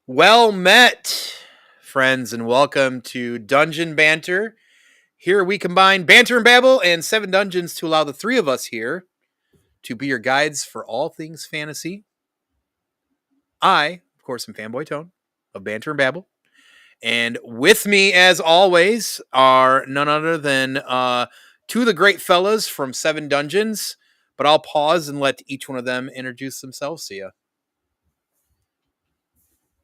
Well met, friends, and welcome to Dungeon Banter. Here we combine banter and babble and 7 dungeons to allow the three of us here to be your guides for all things fantasy. I, of course, am Fanboytone of Banter and Babble. And with me, as always, are none other than two of the great fellas from 7 dungeons. But I'll pause and let each one of them introduce themselves to you.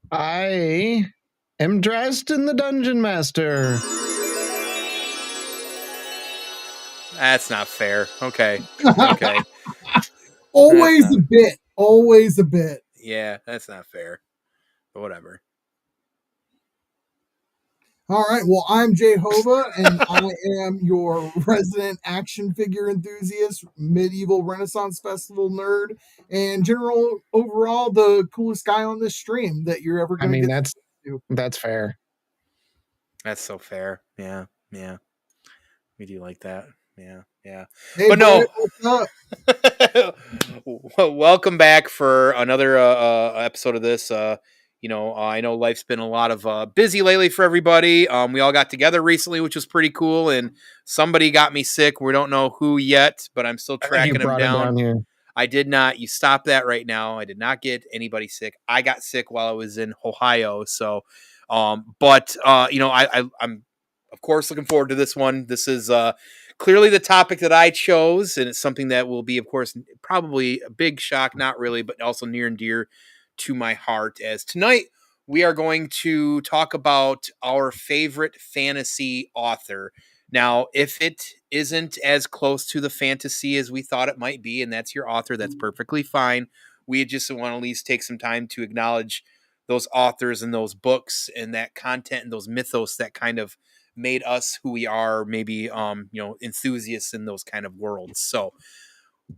I am Drasten the Dungeon Master. That's not fair. Okay. Okay. Always a bit. Always a bit. Yeah, that's not fair. But whatever. All right. Well, I'm Jay Hova, and I am your resident action figure enthusiast, medieval Renaissance festival nerd, and general overall the coolest guy on this stream that you're ever going to get. That's fair. That's so fair. Yeah. We do like that. Yeah. Hey, but boy, no. what's up? Welcome back for another episode of this. I know life's been a lot of busy lately for everybody. We all got together recently, which was pretty cool, and somebody got me sick. We don't know who yet, but I'm still tracking them down. Here. I did not. You stop that right now. I did not get anybody sick. I got sick while I was in Ohio. So, I'm of course looking forward to this one. This is clearly the topic that I chose, and it's something that will be, of course, probably a big shock. Not really, but also near and dear to my heart, as tonight we are going to talk about our favorite fantasy author. Now, if it isn't as close to the fantasy as we thought it might be, and that's your author, that's perfectly fine. We just want to at least take some time to acknowledge those authors and those books and that content and those mythos that kind of made us who we are, maybe enthusiasts in those kind of worlds. So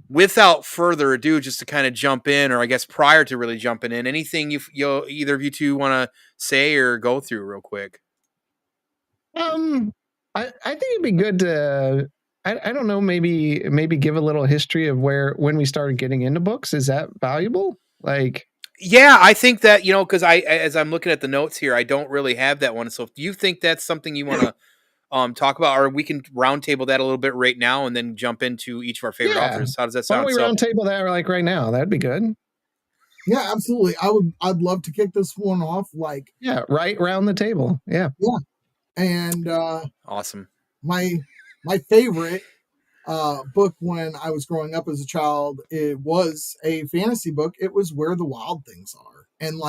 without further ado, just to kind of jump in, or I guess prior to really jumping in, anything you either of you two want to say or go through real quick? I think it'd be good to I don't know, maybe give a little history of when we started getting into books. Is that valuable? Yeah, I think that, because as I'm looking at the notes here, I don't really have that one. So if you think that's something you want to talk about, or we can roundtable that a little bit right now and then jump into each of our favorite authors. How does that sound? Why don't we roundtable that right now? That'd be good. Yeah, absolutely. I'd love to kick this one off. Right around the table. Yeah. And awesome. My favorite book when I was growing up as a child, it was a fantasy book. It was Where the Wild Things Are. And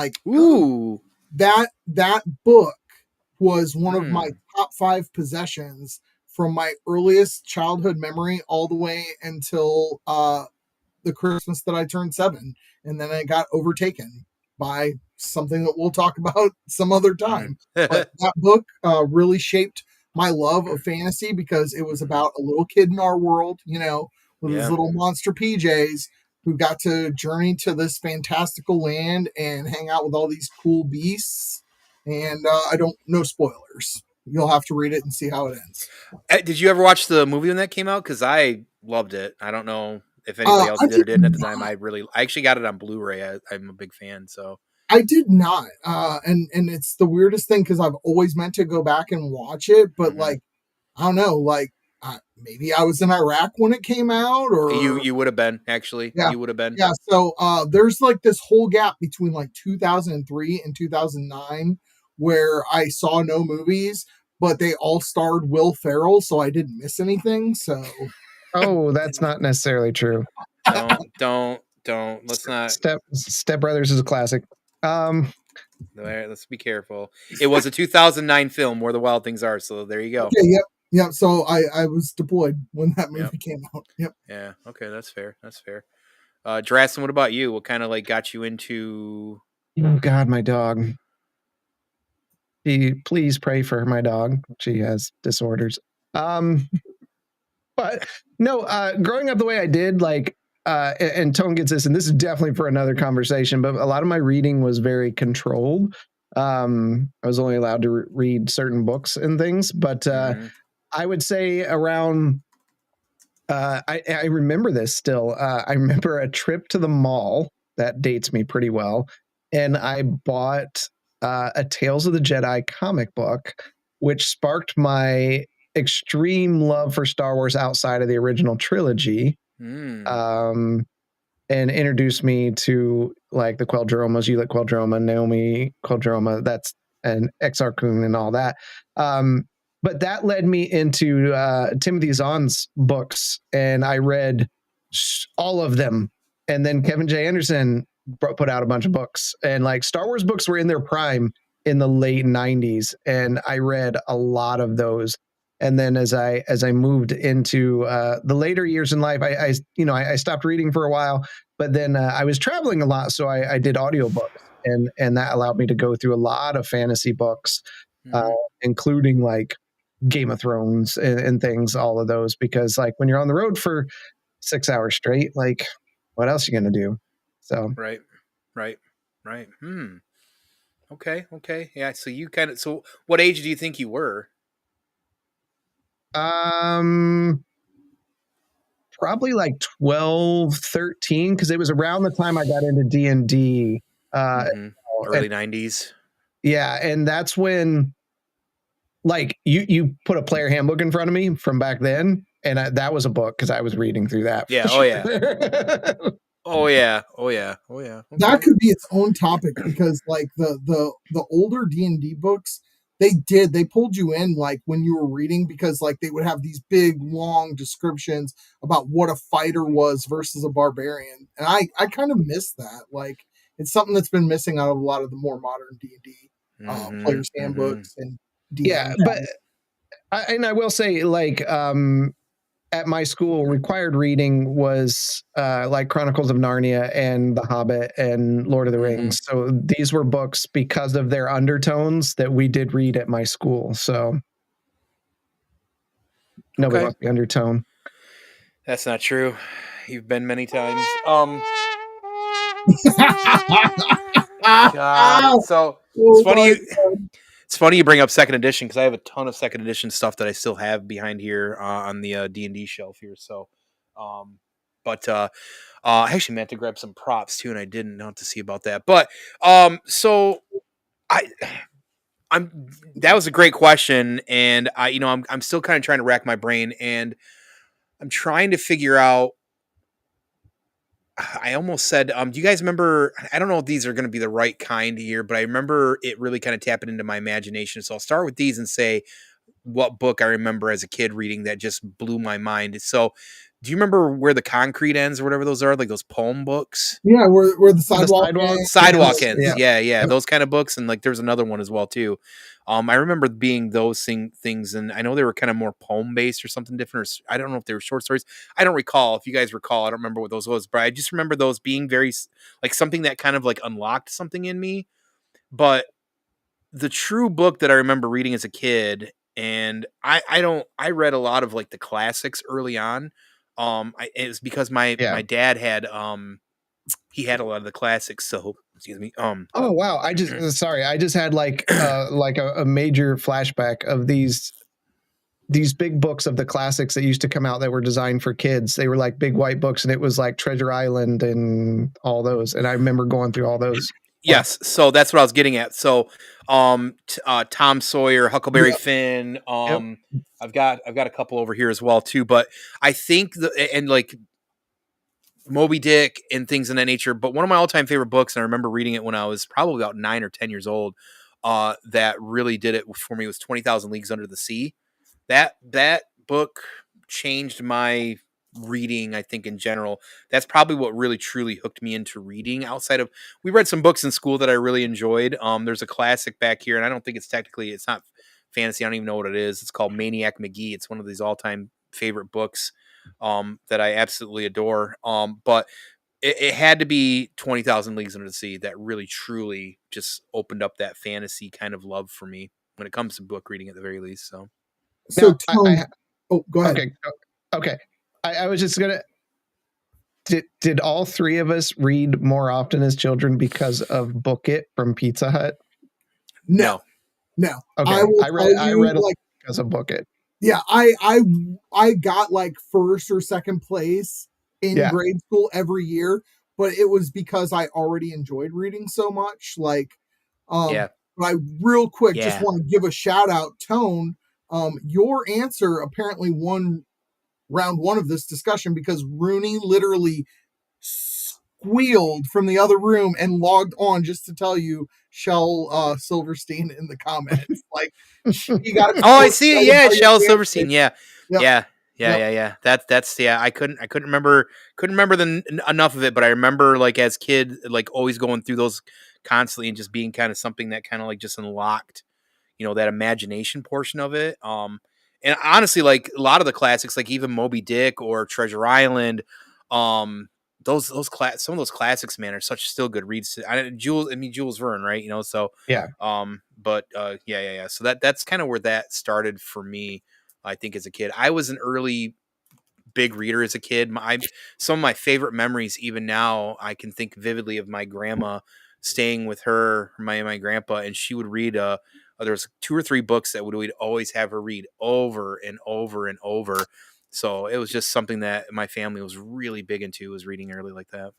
that book was one of my top 5 possessions from my earliest childhood memory all the way until the Christmas that I turned 7. And then it got overtaken by something that we'll talk about some other time. But that book really shaped my love of fantasy because it was about a little kid in our world, with his little monster PJs who got to journey to this fantastical land and hang out with all these cool beasts. And no spoilers. You'll have to read it and see how it ends. Did you ever watch the movie when that came out? Because I loved it. I don't know if anybody else did or didn't at the time. I actually got it on Blu-ray. I'm a big fan, so. I did not. And it's the weirdest thing because I've always meant to go back and watch it, but I don't know, maybe I was in Iraq when it came out, or you would have been, actually. Yeah. You would have been. Yeah. So there's this whole gap between 2003 and 2009 where I saw no movies, but they all starred Will Ferrell, so I didn't miss anything. So. Oh, that's not necessarily true. Don't. Let's not. Step Brothers is a classic. Let's be careful. It was a 2009 film, Where the Wild Things Are. So there you go. Okay, yep. So I was deployed when that movie came out. Yep. Yeah. Okay, that's fair. Drasten, what about you? What kind of got you into? Oh God, my dog. Please pray for my dog. She has disorders. But no, growing up the way I did, and Tone gets this, and this is definitely for another conversation, but a lot of my reading was very controlled. I was only allowed to read certain books and things, but I would say around, I remember this still. I remember a trip to the mall that dates me pretty well. And I bought a Tales of the Jedi comic book, which sparked my extreme love for Star Wars outside of the original trilogy. And introduced me to like the Queldromas, Ulic Queldroma, Naomi Queldroma, that's and Exar Kun and all that. But that led me into Timothy Zahn's books, and I read all of them. And then Kevin J. Anderson put out a bunch of books, and like Star Wars books were in their prime in the late 90s, and I read a lot of those. And then as I moved into the later years in life, I stopped reading for a while, but then I was traveling a lot, so I did audiobooks, and that allowed me to go through a lot of fantasy books, including like Game of Thrones and things, all of those, because like when you're on the road for 6 hours straight, like what else are you gonna do? So right. Okay. Yeah. So what age do you think you were? Probably like 12, 13, because it was around the time I got into D&D. Early 90s. Yeah, and that's when like you put a player handbook in front of me from back then, and that was a book because I was reading through that. Yeah. Oh yeah. Okay. That could be its own topic, because like the older D&D books, they pulled you in like when you were reading, because like they would have these big long descriptions about what a fighter was versus a barbarian, and I kind of miss that. Like it's something that's been missing out of a lot of the more modern D&D players handbooks and DM. Yeah, but I will say like at my school, required reading was like Chronicles of Narnia and The Hobbit and Lord of the Rings. So these were books because of their undertones that we did read at my school. So nobody wants the undertone. That's not true. You've been many times. God. So it's funny. It's funny you bring up second edition, because I have a ton of second edition stuff that I still have behind here on the D&D shelf here. So, I actually meant to grab some props too, and I didn't know to see about that. But so that was a great question, and I'm still kind of trying to rack my brain, and I'm trying to figure out. I almost said, do you guys remember? I don't know if these are going to be the right kind here, but I remember it really kind of tapping into my imagination. So I'll start with these and say what book I remember as a kid reading that just blew my mind. So, do you remember Where the Concrete Ends or whatever those are, like those poem books? Yeah, where the sidewalk ends. Yeah, those kind of books, and like there's another one as well too. I remember being those things, and I know they were kind of more poem based or something different. Or I don't know if they were short stories. I don't recall. If you guys recall, I don't remember what those was, but I just remember those being very like something that kind of like unlocked something in me. But the true book that I remember reading as a kid, and I read a lot of like the classics early on. It was because my dad had he had a lot of the classics. So excuse me. Oh wow! I just had like a major flashback of these big books of the classics that used to come out that were designed for kids. They were like big white books, and it was like Treasure Island and all those. And I remember going through all those. Yes, so that's what I was getting at. So, Tom Sawyer, Huckleberry Finn. I've got a couple over here as well too. But I think and like Moby Dick and things in that nature. But one of my all-time favorite books, and I remember reading it when I was probably about 9 or 10 years old. That really did it for me was 20,000 Leagues Under the Sea. That book changed my reading, I think, in general. That's probably what really truly hooked me into reading. Outside of, we read some books in school that I really enjoyed. There's a classic back here, and I don't think it's not fantasy. I don't even know what it is. It's called Maniac McGee. It's one of these all-time favorite books that I absolutely adore. But it had to be 20,000 Leagues Under the Sea that really truly just opened up that fantasy kind of love for me when it comes to book reading at the very least. So go ahead. Okay. I was just gonna. Did all three of us read more often as children because of Book It from Pizza Hut? No. Okay, I read like because of Book It. Yeah, I got like first or second place in grade school every year, but it was because I already enjoyed reading so much. Like, But I real quick just Yeah. want to give a shout out, Tone. Your answer apparently won round one of this discussion because Rooney literally squealed from the other room and logged on just to tell you Shel Silverstein in the comments. Like she got Oh, I so see it. excited Yeah, by your Shel answer. Silverstein. Yeah. Yep. Yeah. Yeah, Yep. yeah. That's yeah. I couldn't remember enough of it, but I remember like as kid, like always going through those constantly and just being kind of something that kind of like just unlocked, that imagination portion of it. And honestly, like a lot of the classics, like even Moby Dick or Treasure Island, some of those classics, man, are such still good reads. Jules Verne, right? So Yeah. but yeah. So that's kind of where that started for me. I think as a kid, I was an early big reader as a kid. Some of my favorite memories, even now, I can think vividly of my grandma staying with my grandpa, and she would read. There was 2 or 3 books that we'd always have her read over and over and over. So it was just something that my family was really big into, was reading early like that.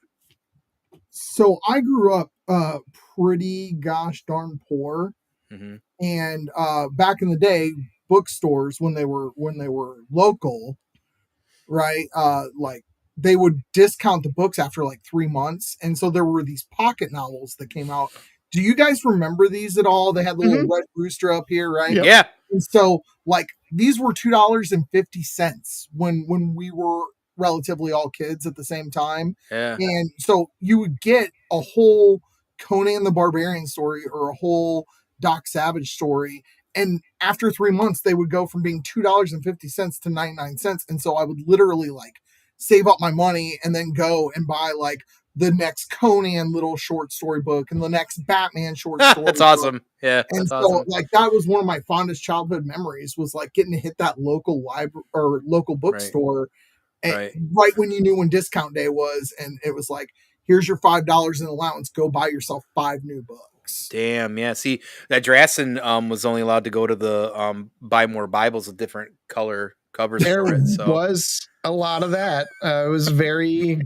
So I grew up pretty gosh darn poor, Mm-hmm. and back in the day, bookstores when they were local, right? Like they would discount the books after like 3 months, and so there were these pocket novels that came out. Do you guys remember these at all? They had the little red rooster up here, right? Yep. Yeah. And so like these were $2.50 when we were relatively all kids at the same time. Yeah. And so you would get a whole Conan the Barbarian story or a whole Doc Savage story. And after 3 months, they would go from being $2.50 to 99 cents. And so I would literally like save up my money and then go and buy like the next Conan little short story book and the next Batman short story. That's awesome. Book. Yeah, And that's so awesome. like that was one of my fondest childhood memories, was like getting to hit that local library or local bookstore right when you knew when discount day was, and it was like, here's your $5 in allowance, go buy yourself 5 new books. Damn, yeah. See, that Drasten was only allowed to go to the buy more Bibles with different color covers There for it. So was a lot of that. It was very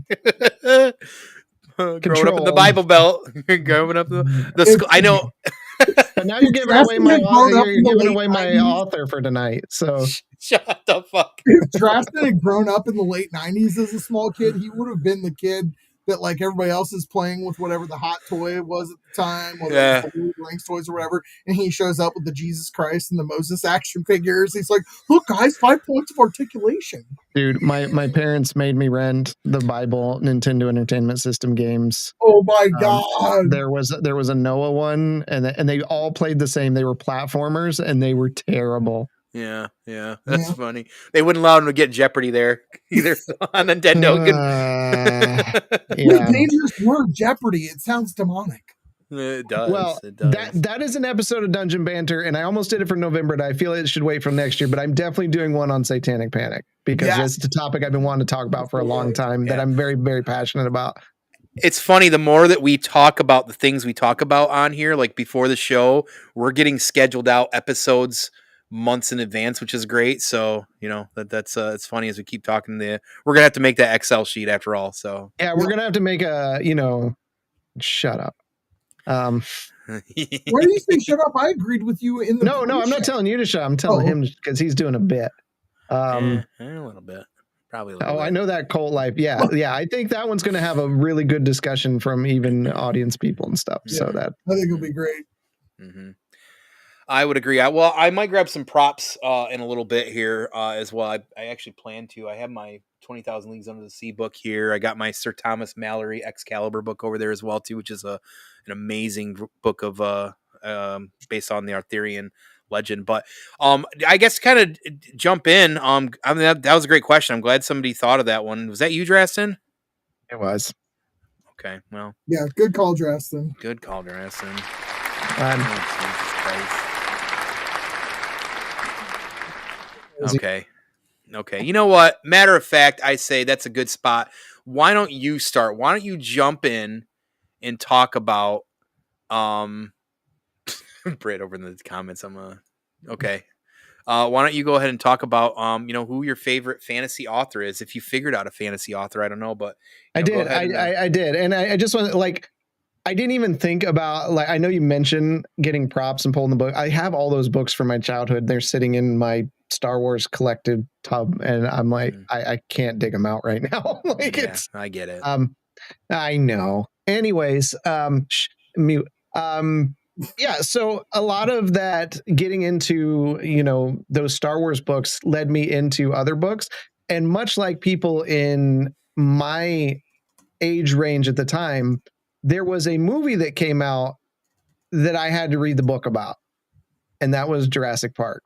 growing up in the Bible Belt, growing up the school. I know. But now you're giving away my author for tonight. So shut the fuck. If Drasten had grown up in the late 90s as a small kid, he would have been the kid that like everybody else is playing with whatever the hot toy was at the time, or the Rings toys or whatever, and he shows up with the Jesus Christ and the Moses action figures. He's like, look guys, 5 points of articulation. Dude, my parents made me rent the Bible Nintendo Entertainment System games. Oh my god. There was a Noah one, and they all played the same. They were platformers and they were terrible. Yeah, that's funny. They wouldn't allow him to get Jeopardy there either on Nintendo. The dangerous word Jeopardy. It sounds demonic. It does. Well, it does. That is an episode of Dungeon Banter, and I almost did it for November, and I feel it should wait for next year. But I'm definitely doing one on Satanic Panic because it's a topic I've been wanting to talk about for a long time that I'm very, very passionate about. It's funny, the more that we talk about the things we talk about on here, like before the show, we're getting scheduled out episodes months in advance, which is great. So that's it's funny as we keep talking. We're gonna have to make that Excel sheet after all. So yeah, we're gonna have to make a shut up. Why do you say shut up? I agreed with you in the no, I'm not telling you to shut up. I'm telling him because he's doing a bit. A little bit. Probably a little bit. I know that cult life. Yeah. I think that one's going to have a really good discussion from even audience people and stuff. Yeah. So that I think it'll be great. Mm-hmm. I would agree. I might grab some props in a little bit here as well. I actually plan to. I have my 20,000 Leagues Under the Sea book here. I got my Sir Thomas Malory Excalibur book over there as well too, which is an amazing book of based on the Arthurian legend. But I guess kind of jump in. I mean that was a great question. I'm glad somebody thought of that one. Was that you, Drasten? It was. Okay, well. Yeah, good call, Drasten. Good call, Drasten. Okay. You know what? Matter of fact, I say that's a good spot. Why don't you start? Why don't you jump in and talk about Britt over in the comments. Okay. Why don't you go ahead and talk about who your favorite fantasy author is? If you figured out a fantasy author, I don't know, but I did. I did. And I just want I didn't even think about, like, I know you mentioned getting props and pulling the book. I have all those books from my childhood. They're sitting in my Star Wars collected tub, and I'm like, I can't dig them out right now. Like, yeah, I get it. I know. Anyways, mute. Yeah, so a lot of that getting into, you know, those Star Wars books led me into other books. And much like people in my age range at the time, there was a movie that came out that I had to read the book about, and that was Jurassic Park.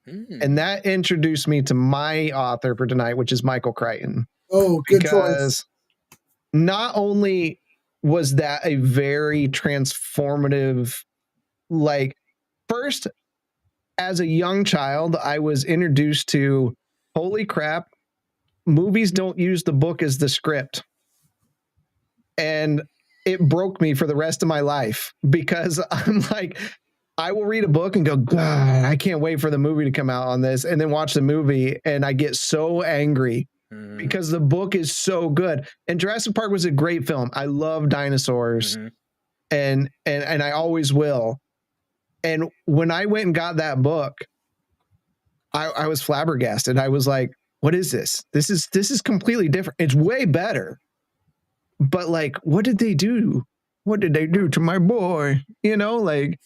And that introduced me to my author for tonight, which is Michael Crichton. Oh, good choice. Not only was that a very transformative, like, first, as a young child, I was introduced to, holy crap, movies don't use the book as the script. And it broke me for the rest of my life, because I'm like, I will read a book and go, God, I can't wait for the movie to come out on this, and then watch the movie, and I get so angry because the book is so good. And Jurassic Park was a great film. I love dinosaurs, and I always will. And when I went and got that book, I was flabbergasted. I was like, what is this? This is completely different. It's way better. But, like, what did they do? What did they do to my boy? You know, like,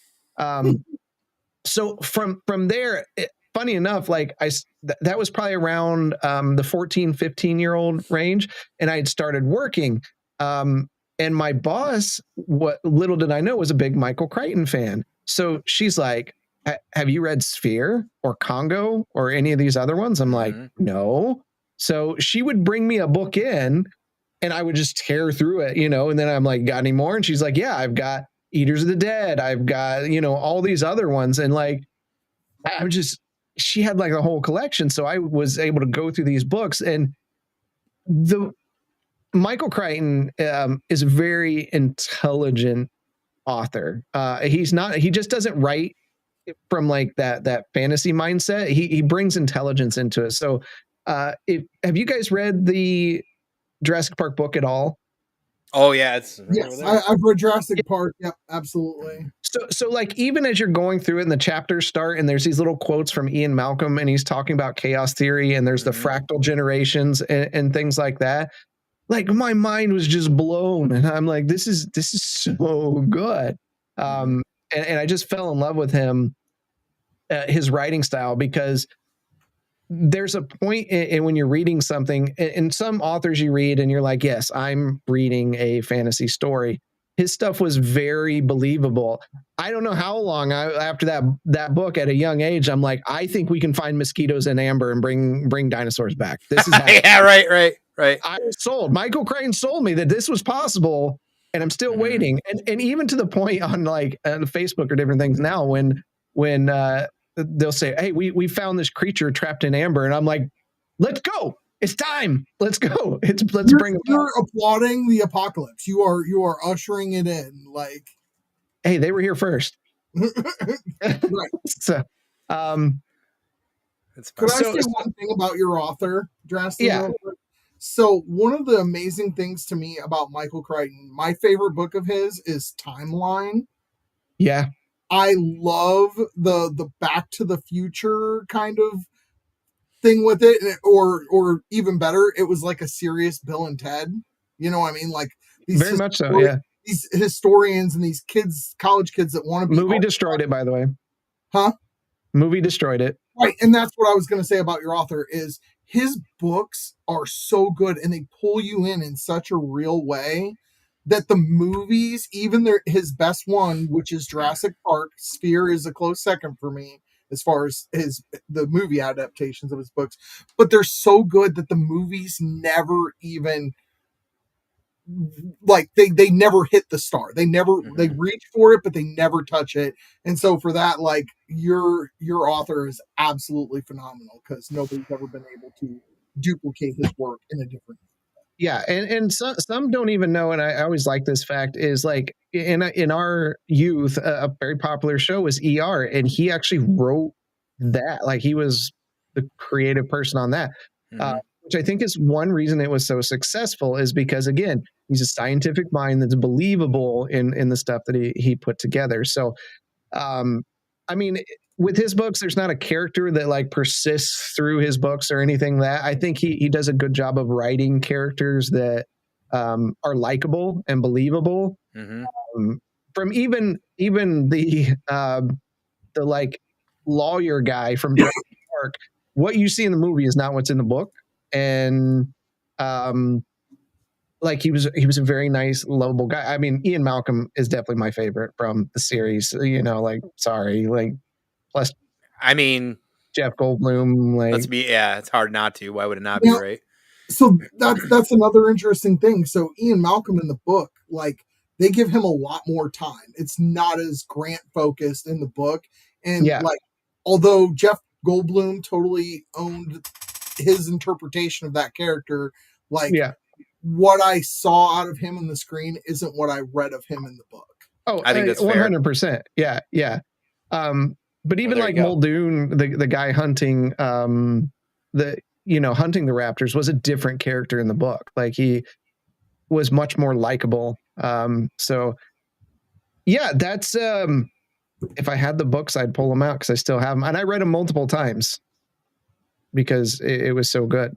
so from there, funny enough, like, that was probably around the 14, 15-year-old range. And I had started working. And my boss, what little did I know, was a big Michael Crichton fan. So she's like, have you read Sphere or Congo or any of these other ones? I'm like, no. So she would bring me a book in, and I would just tear through it, you know, and then I'm like, got any more? And she's like, yeah, I've got Eaters of the Dead. I've got, you know, all these other ones. And, like, she had, like, a whole collection. So I was able to go through these books. And the Michael Crichton is a very intelligent author. He just doesn't write from, like, that fantasy mindset. He brings intelligence into it. So have you guys read the Jurassic Park book at all? Oh yeah, it's yes, I've read Jurassic Park. Yep, absolutely. So like, even as you're going through it and the chapters start, and there's these little quotes from Ian Malcolm, and he's talking about chaos theory, and there's the fractal generations and things like that. Like, my mind was just blown, and I'm like, this is so good. And I just fell in love with him, his writing style, because there's a point in when you're reading something, and some authors you read and you're like, yes, I'm reading a fantasy story. His stuff was very believable. I don't know how long after that book at a young age, I'm like, I think we can find mosquitoes in amber and bring dinosaurs back. This is yeah, right. I was sold. Michael Crichton sold me that this was possible, and I'm still waiting. And even to the point on, like, Facebook or different things now, when they'll say, hey, we found this creature trapped in amber, and I'm like, let's go. It's time. Let's go. Bring it. You're applauding the apocalypse. You are ushering it in. Like, hey, they were here first. Right. So, could I say one thing about your author, Drasten? Yeah. So one of the amazing things to me about Michael Crichton, my favorite book of his is Timeline. Yeah. I love the Back to the Future kind of thing with it, or even better, it was like a serious Bill and Ted. You know what I mean? Like, these very much so, yeah. These historians and these kids, college kids that want to be. Movie destroyed it, by the way. Huh? Movie destroyed it. Right, and that's what I was going to say about your author is his books are so good, and they pull you in such a real way that the movies, even his best one, which is Jurassic Park, Sphere is a close second for me as far as the movie adaptations of his books, but they're so good that the movies never even, like, they never hit the star. They never they reach for it, but they never touch it. And so for that, like, your author is absolutely phenomenal, because nobody's ever been able to duplicate his work in a different way. Yeah, and some don't even know, and I always like this fact, is like, in our youth, a very popular show was ER, and he actually wrote that. Like, he was the creative person on that, which I think is one reason it was so successful, is because, again, He's a scientific mind that's believable in the stuff that he put together. So, I mean, with his books, there's not a character that like persists through his books or anything. That I think he does a good job of writing characters that are likable and believable. From even the like lawyer guy from Jurassic Park, what you see in the movie is not what's in the book, and like he was a very nice, lovable guy. I mean, Ian Malcolm is definitely my favorite from the series. You know, like sorry, like plus, I mean, Jeff Goldblum. Like, let's be it's hard not to. Why would it not be, right? So that's another interesting thing. So Ian Malcolm in the book, like they give him a lot more time. It's not as Grant focused in the book, and like although Jeff Goldblum totally owned his interpretation of that character, like what I saw out of him on the screen isn't what I read of him in the book. Oh, I think that's 100%. Yeah, yeah. But even like Muldoon, the guy hunting hunting the raptors was a different character in the book. Like he was much more likable. So yeah, that's if I had the books, I'd pull them out because I still have them, and I read them multiple times because it was so good.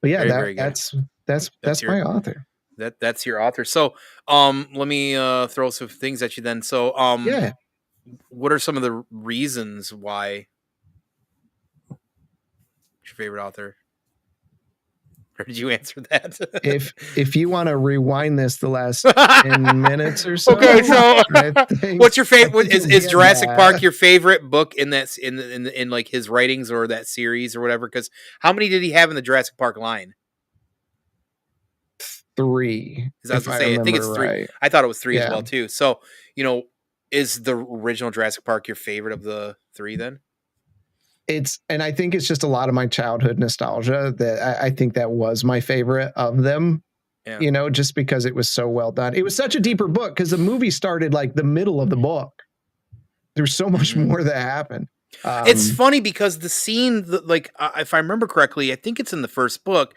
But yeah, that's my author. That's your author. So let me throw some things at you then. So what are some of the reasons why your favorite author? Or did you answer that? if you want to rewind this the last 10 minutes or so. Okay, so what's your favorite? Is Jurassic Park your favorite book in that in like his writings or that series or whatever? Because how many did he have in the Jurassic Park line? 3. I was gonna say, I think it's 3. Right. I thought it was 3 as well too. So is the original Jurassic Park your favorite of the 3 then? And I think it's just a lot of my childhood nostalgia that I think that was my favorite of them. Yeah. Just because it was so well done. It was such a deeper book because the movie started like the middle of the book. There's so much more that happened. It's funny because the scene, like if I remember correctly, I think it's in the first book.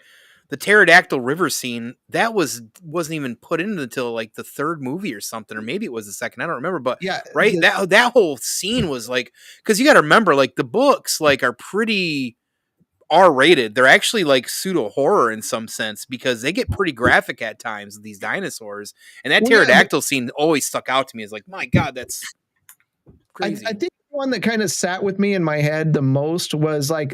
The pterodactyl river scene that wasn't even put in until like the 3rd movie or something, or maybe it was the 2nd. I don't remember, but right, that whole scene was like, because you got to remember, like the books like are pretty R-rated. They're actually like pseudo horror in some sense because they get pretty graphic at times with these dinosaurs, and that pterodactyl scene always stuck out to me as like, my God, that's crazy. I think the one that kind of sat with me in my head the most was like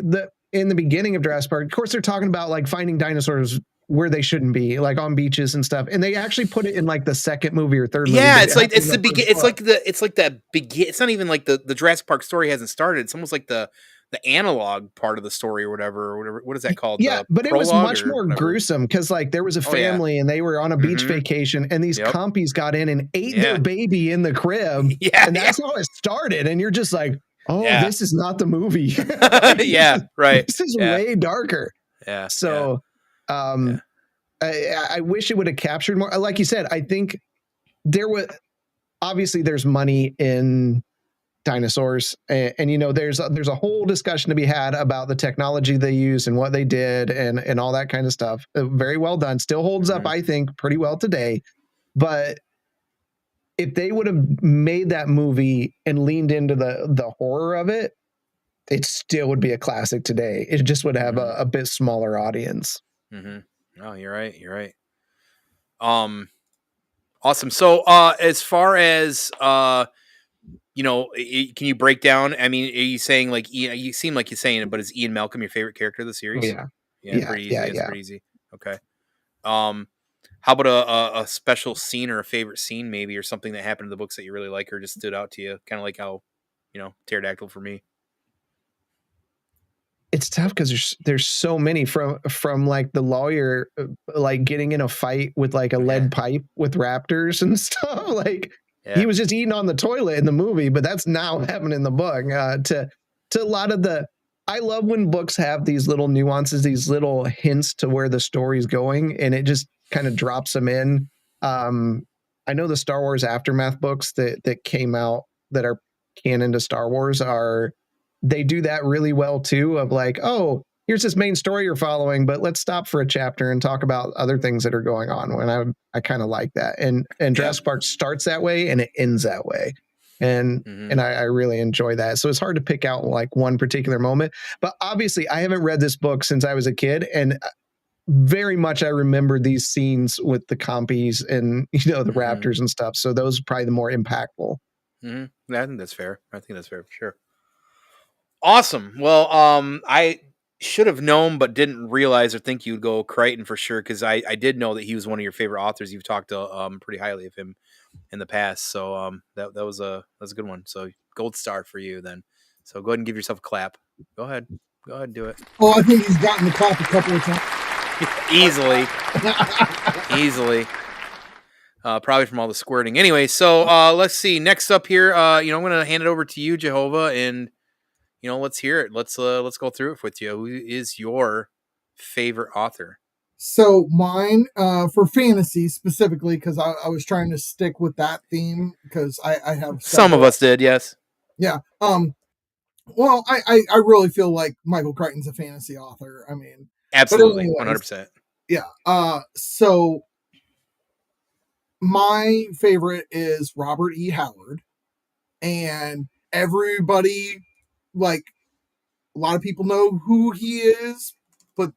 in the beginning of Jurassic Park, of course, they're talking about like finding dinosaurs where they shouldn't be, like on beaches and stuff. And they actually put it in like the 2nd movie or 3rd movie. Yeah, it's like it's the begin. It's like that begin. It's not even like the Jurassic Park story hasn't started. It's almost like the analog part of the story or whatever. What is that called? Yeah, but it was much more gruesome because like there was a family and they were on a beach vacation and these compies got in and ate their baby in the crib. And that's how it started. And you're just like, oh, this is not the movie. Right. This is way darker. Yeah. So I wish it would have captured more. Like you said, I think there's money in dinosaurs and there's a whole discussion to be had about the technology they used and what they did and all that kind of stuff. Very well done. Still holds up, I think, pretty well today. But if they would have made that movie and leaned into the horror of it, it still would be a classic today. It just would have a bit smaller audience. Oh, you're right. Awesome. So, as far as can you break down? I mean, are you saying like you seem like you're saying it, but is Ian Malcolm your favorite character of the series? Yeah, pretty easy. It's pretty easy. Okay. How about a special scene or a favorite scene maybe, or something that happened in the books that you really like or just stood out to you? Kind of like how, pterodactyl for me. It's tough because there's so many from like the lawyer, like getting in a fight with like a lead pipe with raptors and stuff. Like he was just eating on the toilet in the movie, but that's now happening in the book. To a lot of I love when books have these little nuances, these little hints to where the story's going, and it just kind of drops them in. I know the Star Wars Aftermath books that came out that are canon to Star Wars they do that really well too, of like, oh, here's this main story you're following, but let's stop for a chapter and talk about other things that are going on. When I kind of like that, and Jurassic Park starts that way and it ends that way, and I really enjoy that. So it's hard to pick out like one particular moment, but obviously I haven't read this book since I was a kid, and very much I remember these scenes with the compies and the raptors and stuff. So those are probably the more impactful. I think that's fair. I think that's fair for sure. Awesome. Well, I should have known, but didn't realize or think you'd go Crichton for sure, because I did know that he was one of your favorite authors. You've talked pretty highly of him in the past, so that was a good one. So gold star for you then. So go ahead and give yourself a clap. Go ahead and do it. Oh, I think he's gotten the clap a couple of times. Easily. Probably from all the squirting. Anyway, so let's see. Next up here, I'm going to hand it over to you, Jehovah, and let's hear it. Let's go through it with you. Who is your favorite author? So mine, for fantasy specifically, because I was trying to stick with that theme, because I have some of us did, yes. Yeah. Well, I really feel like Michael Crichton's a fantasy author. I mean, absolutely, 100%. Yeah. So my favorite is Robert E. Howard, and everybody, like, a lot of people know who he is, but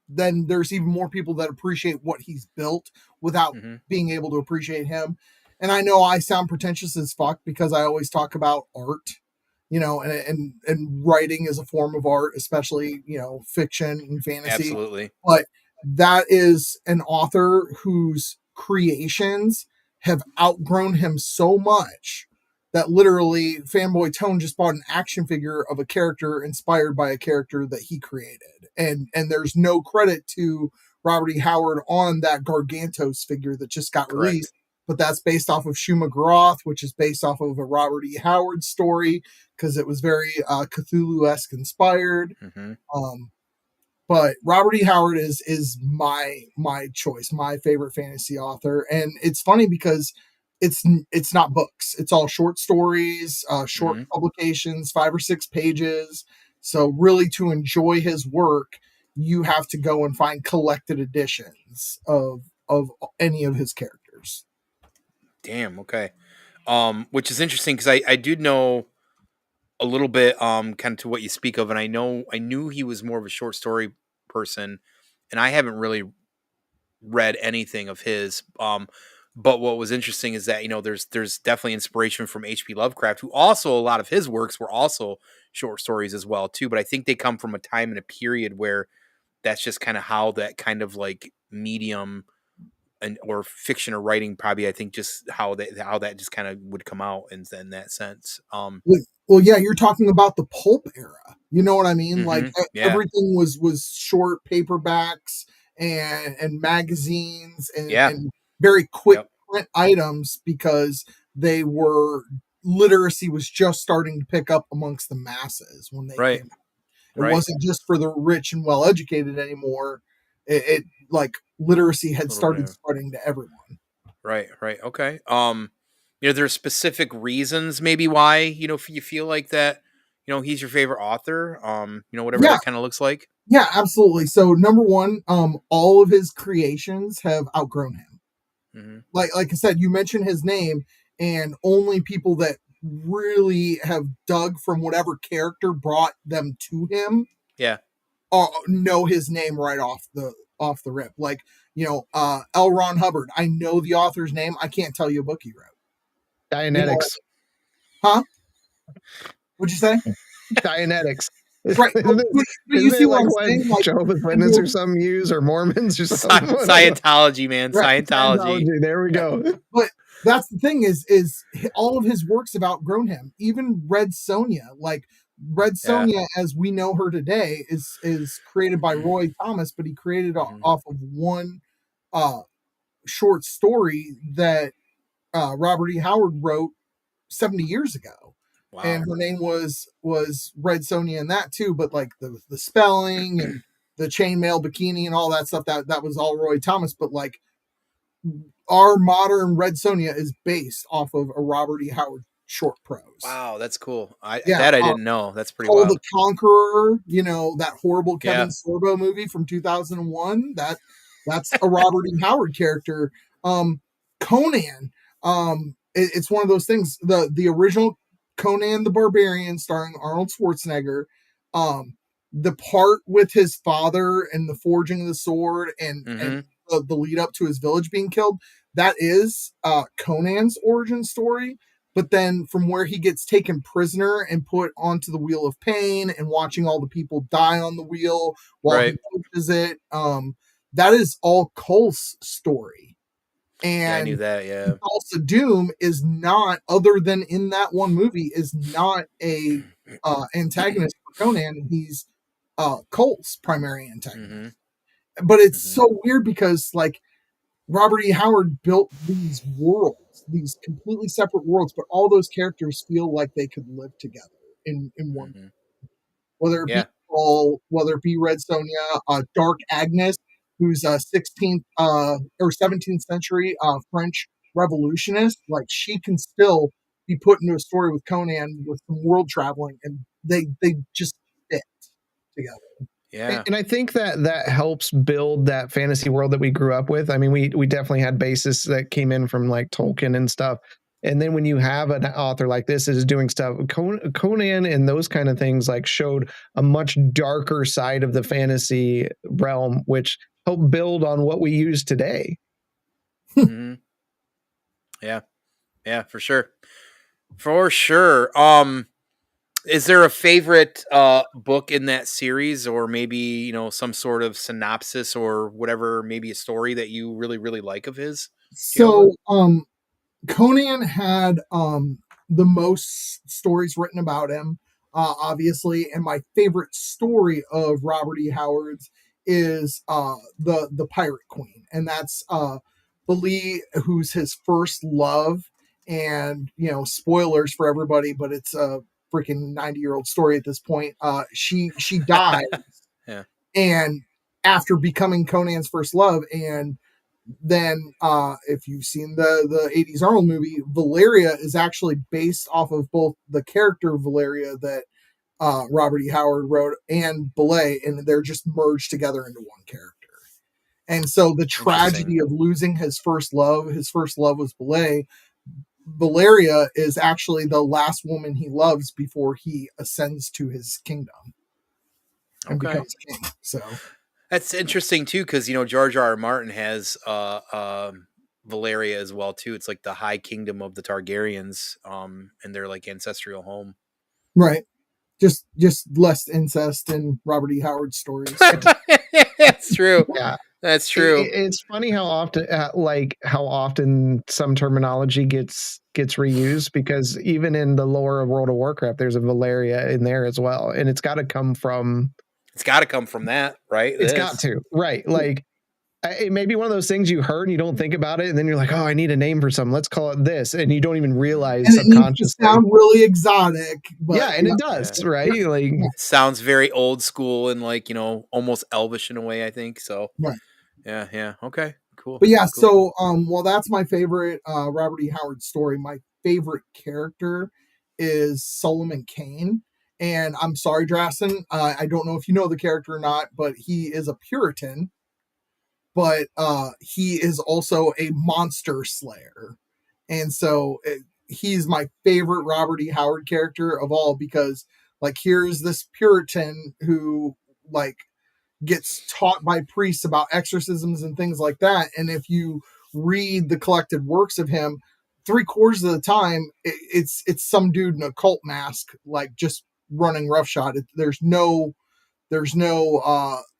then there's even more people that appreciate what he's built without being able to appreciate him. And I know I sound pretentious as fuck because I always talk about art, and writing is a form of art, especially, fiction and fantasy. Absolutely. But that is an author whose creations have outgrown him so much that literally Fanboytone just bought an action figure of a character inspired by a character that he created. And there's no credit to Robert E. Howard on that Gargantos figure that just got released, but that's based off of Shuma Gorath, which is based off of a Robert E. Howard story, because it was very Cthulhu-esque inspired. But Robert E. Howard is my choice, my favorite fantasy author. And it's funny because it's not books. It's all short stories, short publications, 5 or 6 pages. So really, to enjoy his work, you have to go and find collected editions of any of his characters. Damn. Okay. Which is interesting because I do know a little bit kind of to what you speak of, and I knew he was more of a short story person, and I haven't really read anything of his. But what was interesting is that there's definitely inspiration from H.P. Lovecraft, who also a lot of his works were also short stories as well too. But I think they come from a time and a period where that's just kind of how that kind of like medium or fiction or writing, probably I think just how that just kind of would come out in that sense. Well, yeah, you're talking about the pulp era. You know what I mean? Like everything was short paperbacks and magazines and very quick print items, because literacy was just starting to pick up amongst the masses when they came out. It wasn't just for the rich and well educated anymore. It like literacy had started spreading to everyone. Right. Okay. There's specific reasons maybe why, you feel like that, he's your favorite author, whatever that kind of looks like. Yeah, absolutely. So number one, all of his creations have outgrown him. Like I said, you mentioned his name, and only people that really have dug from whatever character brought them to him know his name right off the rip. Like, L. Ron Hubbard, I know the author's name. I can't tell you a book he wrote. Dianetics. Huh? What'd you say? Dianetics. Right. But you see what I'm saying? Like, Jehovah's Witnesses or some use, or Mormons or something. Scientology, man. Right. Scientology. There we go. But that's the thing is all of his works have outgrown him. Even Red Sonja, as we know her today, is created by Roy Thomas, but he created off of one short story that Robert E. Howard wrote 70 years ago. Wow. And her name was Red Sonja in that too, but like the spelling and the chainmail bikini and all that stuff, that was all Roy Thomas. But like our modern Red Sonja is based off of a Robert E. Howard short prose. Wow, that's cool. I Yeah, didn't know. That's pretty Call the wild. Conqueror, that horrible Kevin Yeah. Sorbo movie from 2001. That's a Robert E. Howard character. Conan, it's one of those things. The original Conan the Barbarian, starring Arnold Schwarzenegger. The part with his father and the forging of the sword and the lead up to his village being killed. That is Conan's origin story. But then from where he gets taken prisoner and put onto the wheel of pain and watching all the people die on the wheel while he pushes it, that is all Cole's story. And I knew that, yeah. Tulsa Doom is not, other than in that one movie, is not a antagonist for Conan. He's Cole's primary antagonist. But it's so weird because, like, Robert E. Howard built these worlds, these completely separate worlds, but all those characters feel like they could live together in one. Whether it be Paul, whether it be Red Sonja, Dark Agnes, who's a 16th or 17th century French revolutionist, like she can still be put into a story with Conan with some world traveling, and they just fit together. Yeah. And I think that helps build that fantasy world that we grew up with. I mean, we definitely had basis that came in from like Tolkien and stuff. And then when you have an author like this is doing stuff, Conan and those kind of things like showed a much darker side of the fantasy realm, which helped build on what we use today. Yeah. Yeah, for sure. For sure. Is there a favorite book in that series, or maybe, some sort of synopsis or whatever, maybe a story that you really, really like of his? So, Conan had the most stories written about him, obviously, and my favorite story of Robert E. Howard's is the Pirate Queen, and that's Balee, who's his first love, and spoilers for everybody, but it's a freaking 90-year-old story at this point. She died, Yeah. and after becoming Conan's first love, and then if you've seen the 80s Arnold movie, Valeria is actually based off of both the character Valeria that Robert E. Howard wrote and Belay, and they're just merged together into one character. And so the tragedy of losing his first love was Belay. Valeria is actually the last woman he loves before he ascends to his kingdom and becomes king. So that's interesting too, because George R. R. Martin has Valeria as well too. It's like the High Kingdom of the Targaryens, and their like ancestral home. Right. Just less incest in Robert E. Howard's stories. So. That's true. Yeah. That's true. It's funny how often some terminology gets reused, because even in the lore of World of Warcraft, there's a Valeria in there as well, and it's got to come from that, right? It's got to, right? Like it may be one of those things you heard and you don't think about it, and then you're like, oh, I need a name for something. Let's call it this, and you don't even realize and subconsciously. It needs to sound really exotic, but yeah, and it does, right? Like it sounds very old school and like almost elvish in a way, I think so. Right. Yeah. Okay. Cool. But yeah, cool. So well, that's my favorite Robert E. Howard story. My favorite character is Solomon Kane. And I'm sorry, Drasten, I don't know if you know the character or not, but he is a Puritan, but he is also a monster slayer. And so he's my favorite Robert E. Howard character of all, because like here's this Puritan who like gets taught by priests about exorcisms and things like that. And if you read the collected works of him, 3/4 of the time it's some dude in a cult mask, like just running roughshod. There's no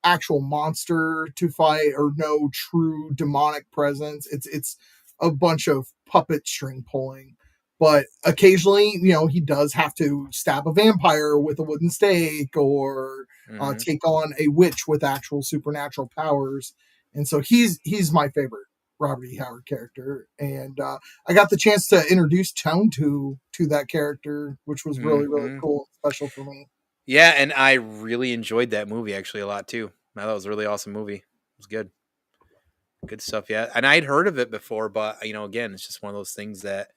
actual monster to fight or no true demonic presence. It's a bunch of puppet string pulling. But occasionally, he does have to stab a vampire with a wooden stake or take on a witch with actual supernatural powers. And so he's my favorite Robert E. Howard character. And I got the chance to introduce Tone to that character, which was really, really cool and special for me. Yeah, and I really enjoyed that movie actually a lot too. I thought it was a really awesome movie. It was good. Good stuff, yeah. And I'd heard of it before, but again, it's just one of those things that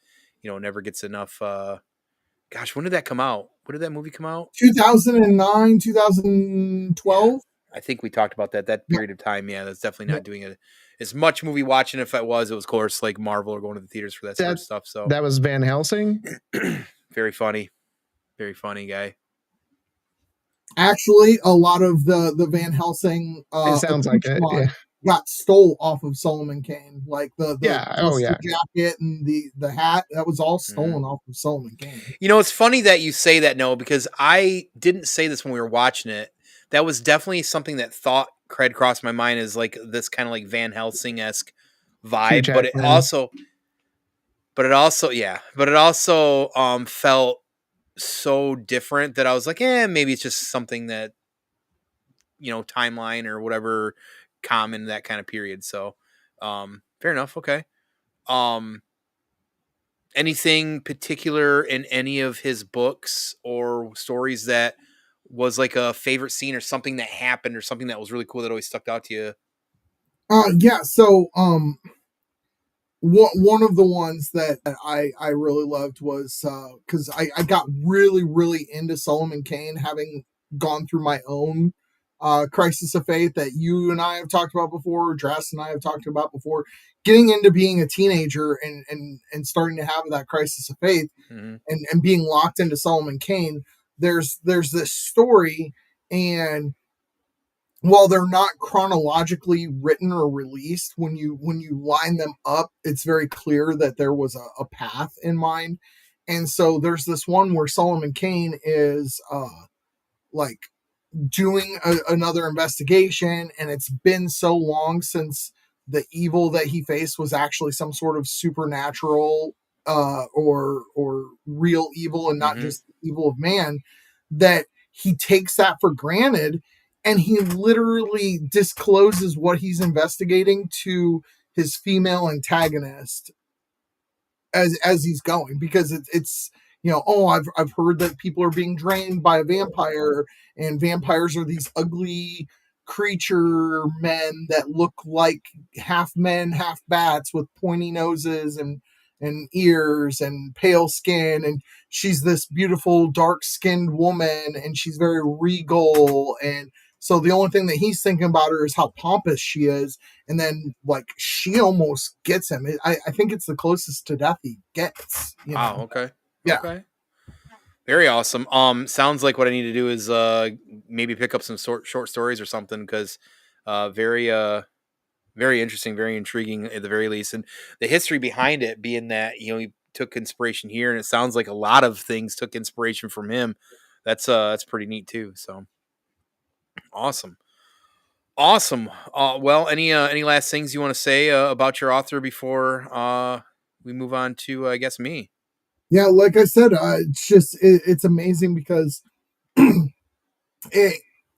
never gets enough. Gosh, when did that come out? When did that movie come out? 2009, 2012. Yeah, I think we talked about that period of time. Yeah, that's definitely not doing it as much movie watching. If it was of course like Marvel or going to the theaters for that sort of stuff. So that was Van Helsing. very funny guy. Actually, a lot of the Van Helsing It sounds like it. Yeah. got stole off of Solomon Kane, like the yeah. jacket and the hat. That was all stolen off of Solomon Kane. It's funny that you say that, Noah, because I didn't say this when we were watching it. That was definitely something that cred crossed my mind as like this kind of like Van Helsing-esque vibe, but it also felt so different that I was like, maybe it's just something that timeline or whatever common that kind of period. So fair enough. Okay. Anything particular in any of his books or stories that was like a favorite scene or something that happened or something that was really cool that always stuck out to you? Yeah. So one of the ones that I really loved was because I got really, really into Solomon Kane, having gone through my own crisis of faith that you and I have talked about before, Drasten and I have talked about before, getting into being a teenager and starting to have that crisis of faith and being locked into Solomon Kane. There's this story, and while they're not chronologically written or released, when you line them up, it's very clear that there was a path in mind. And so there's this one where Solomon Kane is like doing another investigation, and it's been so long since the evil that he faced was actually some sort of supernatural or real evil and not just the evil of man, that he takes that for granted, and he literally discloses what he's investigating to his female antagonist as he's going, because it's I've heard that people are being drained by a vampire, and vampires are these ugly creature men that look like half men, half bats with pointy noses and ears and pale skin, and she's this beautiful dark-skinned woman, and she's very regal, and so the only thing that he's thinking about her is how pompous she is. And then like she almost gets him. I think it's the closest to death he gets. Wow. Okay. Yeah. Okay. Very awesome. Sounds like what I need to do is maybe pick up some short stories or something, because very interesting, very intriguing at the very least, and the history behind it being that he took inspiration here, and it sounds like a lot of things took inspiration from him. That's pretty neat too. So awesome. Well, any last things you want to say about your author before we move on to I guess me? Yeah, like I said, it's amazing because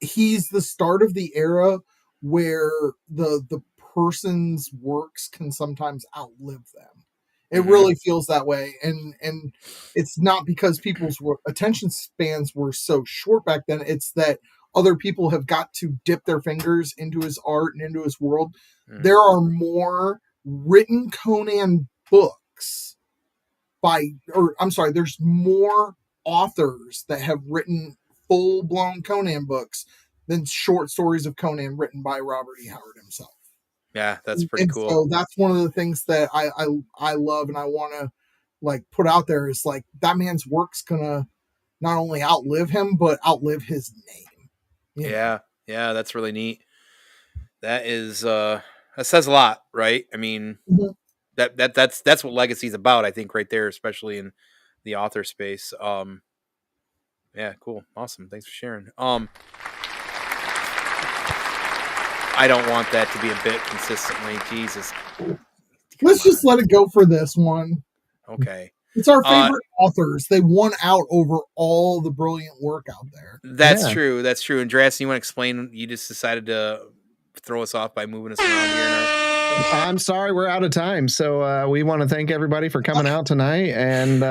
he's the start of the era where the person's works can sometimes outlive them. It really feels that way, and it's not because people's attention spans were so short back then. It's that other people have got to dip their fingers into his art and into his world. There are more written Conan books there's more authors that have written full-blown Conan books than short stories of Conan written by Robert E. Howard himself. Yeah, that's pretty cool. So that's one of the things that I love, and I want to like put out there is like that man's work's gonna not only outlive him but outlive his name. Yeah, that's really neat. That is that says a lot, right? I mean, that's what legacy is about, I think, right there, especially in the author space. Yeah, cool, awesome. Thanks for sharing. I don't want that to be a bit consistently. Jesus. Let's just let it go for this one. Okay. It's our favorite authors. They won out over all the brilliant work out there. That's true. That's true. And Drasten, you want to explain? You just decided to throw us off by moving us around here. I'm sorry, we're out of time. So we want to thank everybody for coming out tonight. And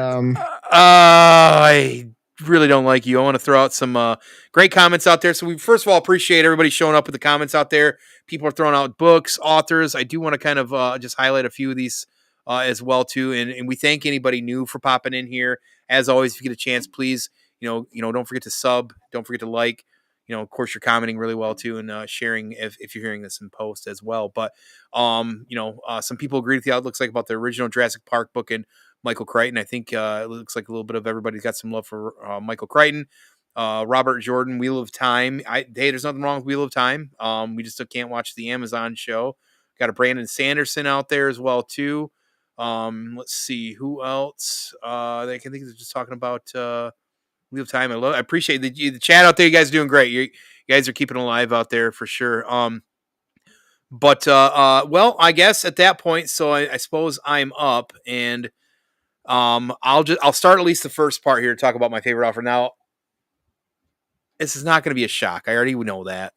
I really don't like you. I want to throw out some great comments out there. So we first of all appreciate everybody showing up with the comments out there. People are throwing out books, authors. I do want to kind of just highlight a few of these as well too. And we thank anybody new for popping in here. As always, if you get a chance, please, don't forget to sub, don't forget to like. Of course, you're commenting really well too, and sharing if you're hearing this in post as well. But some people agree with the outlooks like about the original Jurassic Park book and Michael Crichton. I think it looks like a little bit of everybody's got some love for Michael Crichton. Robert Jordan, Wheel of Time. Hey, there's nothing wrong with Wheel of Time. We just can't watch the Amazon show. Got a Brandon Sanderson out there as well too. Let's see who else. I think they're just talking about Wheel of Time. I appreciate the chat out there. You guys are doing great. You guys are keeping it alive out there for sure. But well, I guess at that point, so I suppose I'm up, and I'll start at least the first part here to talk about my favorite offer. Now, this is not going to be a shock. I already know that.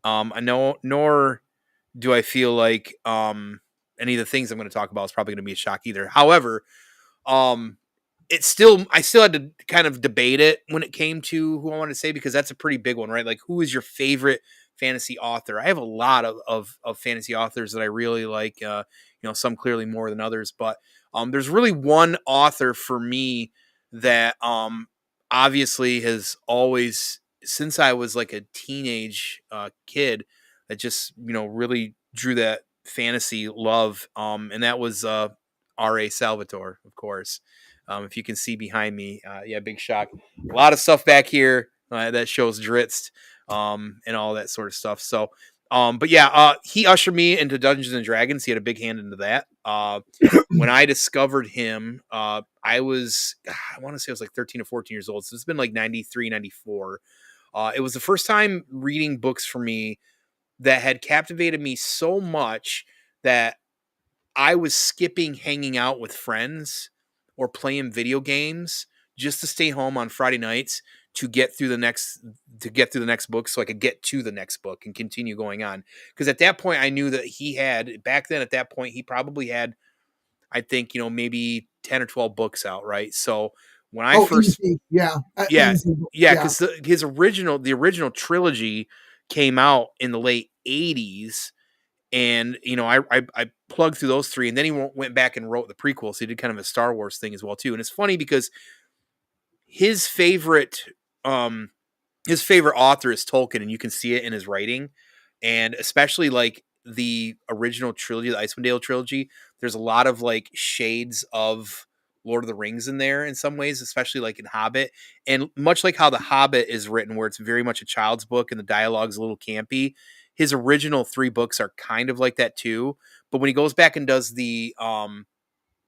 I know, nor do I feel like any of the things I'm going to talk about is probably going to be a shock either. However, I still had to kind of debate it when it came to who I wanted to say, because that's a pretty big one, right? Like, who is your favorite fantasy author? I have a lot of fantasy authors that I really like, some clearly more than others, but there's really one author for me that obviously has always, since I was like a teenage kid, that just, really drew that fantasy love. And that was R.A. Salvatore, of course. If you can see behind me, big shock. A lot of stuff back here that shows Dritz and all that sort of stuff. So, but yeah, he ushered me into Dungeons and Dragons. He had a big hand into that. When I discovered him, I want to say I was like 13 or 14 years old. So it's been like 93, 94. It was the first time reading books for me that had captivated me so much that I was skipping hanging out with friends or playing video games just to stay home on Friday nights to get through the next book, so I could get to the next book and continue going on. Because at that point, I knew that at that point, he probably had, I think, maybe 10 or 12 books out, right? So when I first, easy. because the original trilogy came out in the late 80s. And, I plugged through those three, and then he went back and wrote the prequel. So he did kind of a Star Wars thing as well, too. And it's funny because his favorite author is Tolkien, and you can see it in his writing. And especially like the original trilogy, the Icewind Dale trilogy, there's a lot of like shades of Lord of the Rings in there in some ways, especially like in Hobbit. And much like how the Hobbit is written, where it's very much a child's book and the dialogue's a little campy, his original 3 books are kind of like that too. But when he goes back and does the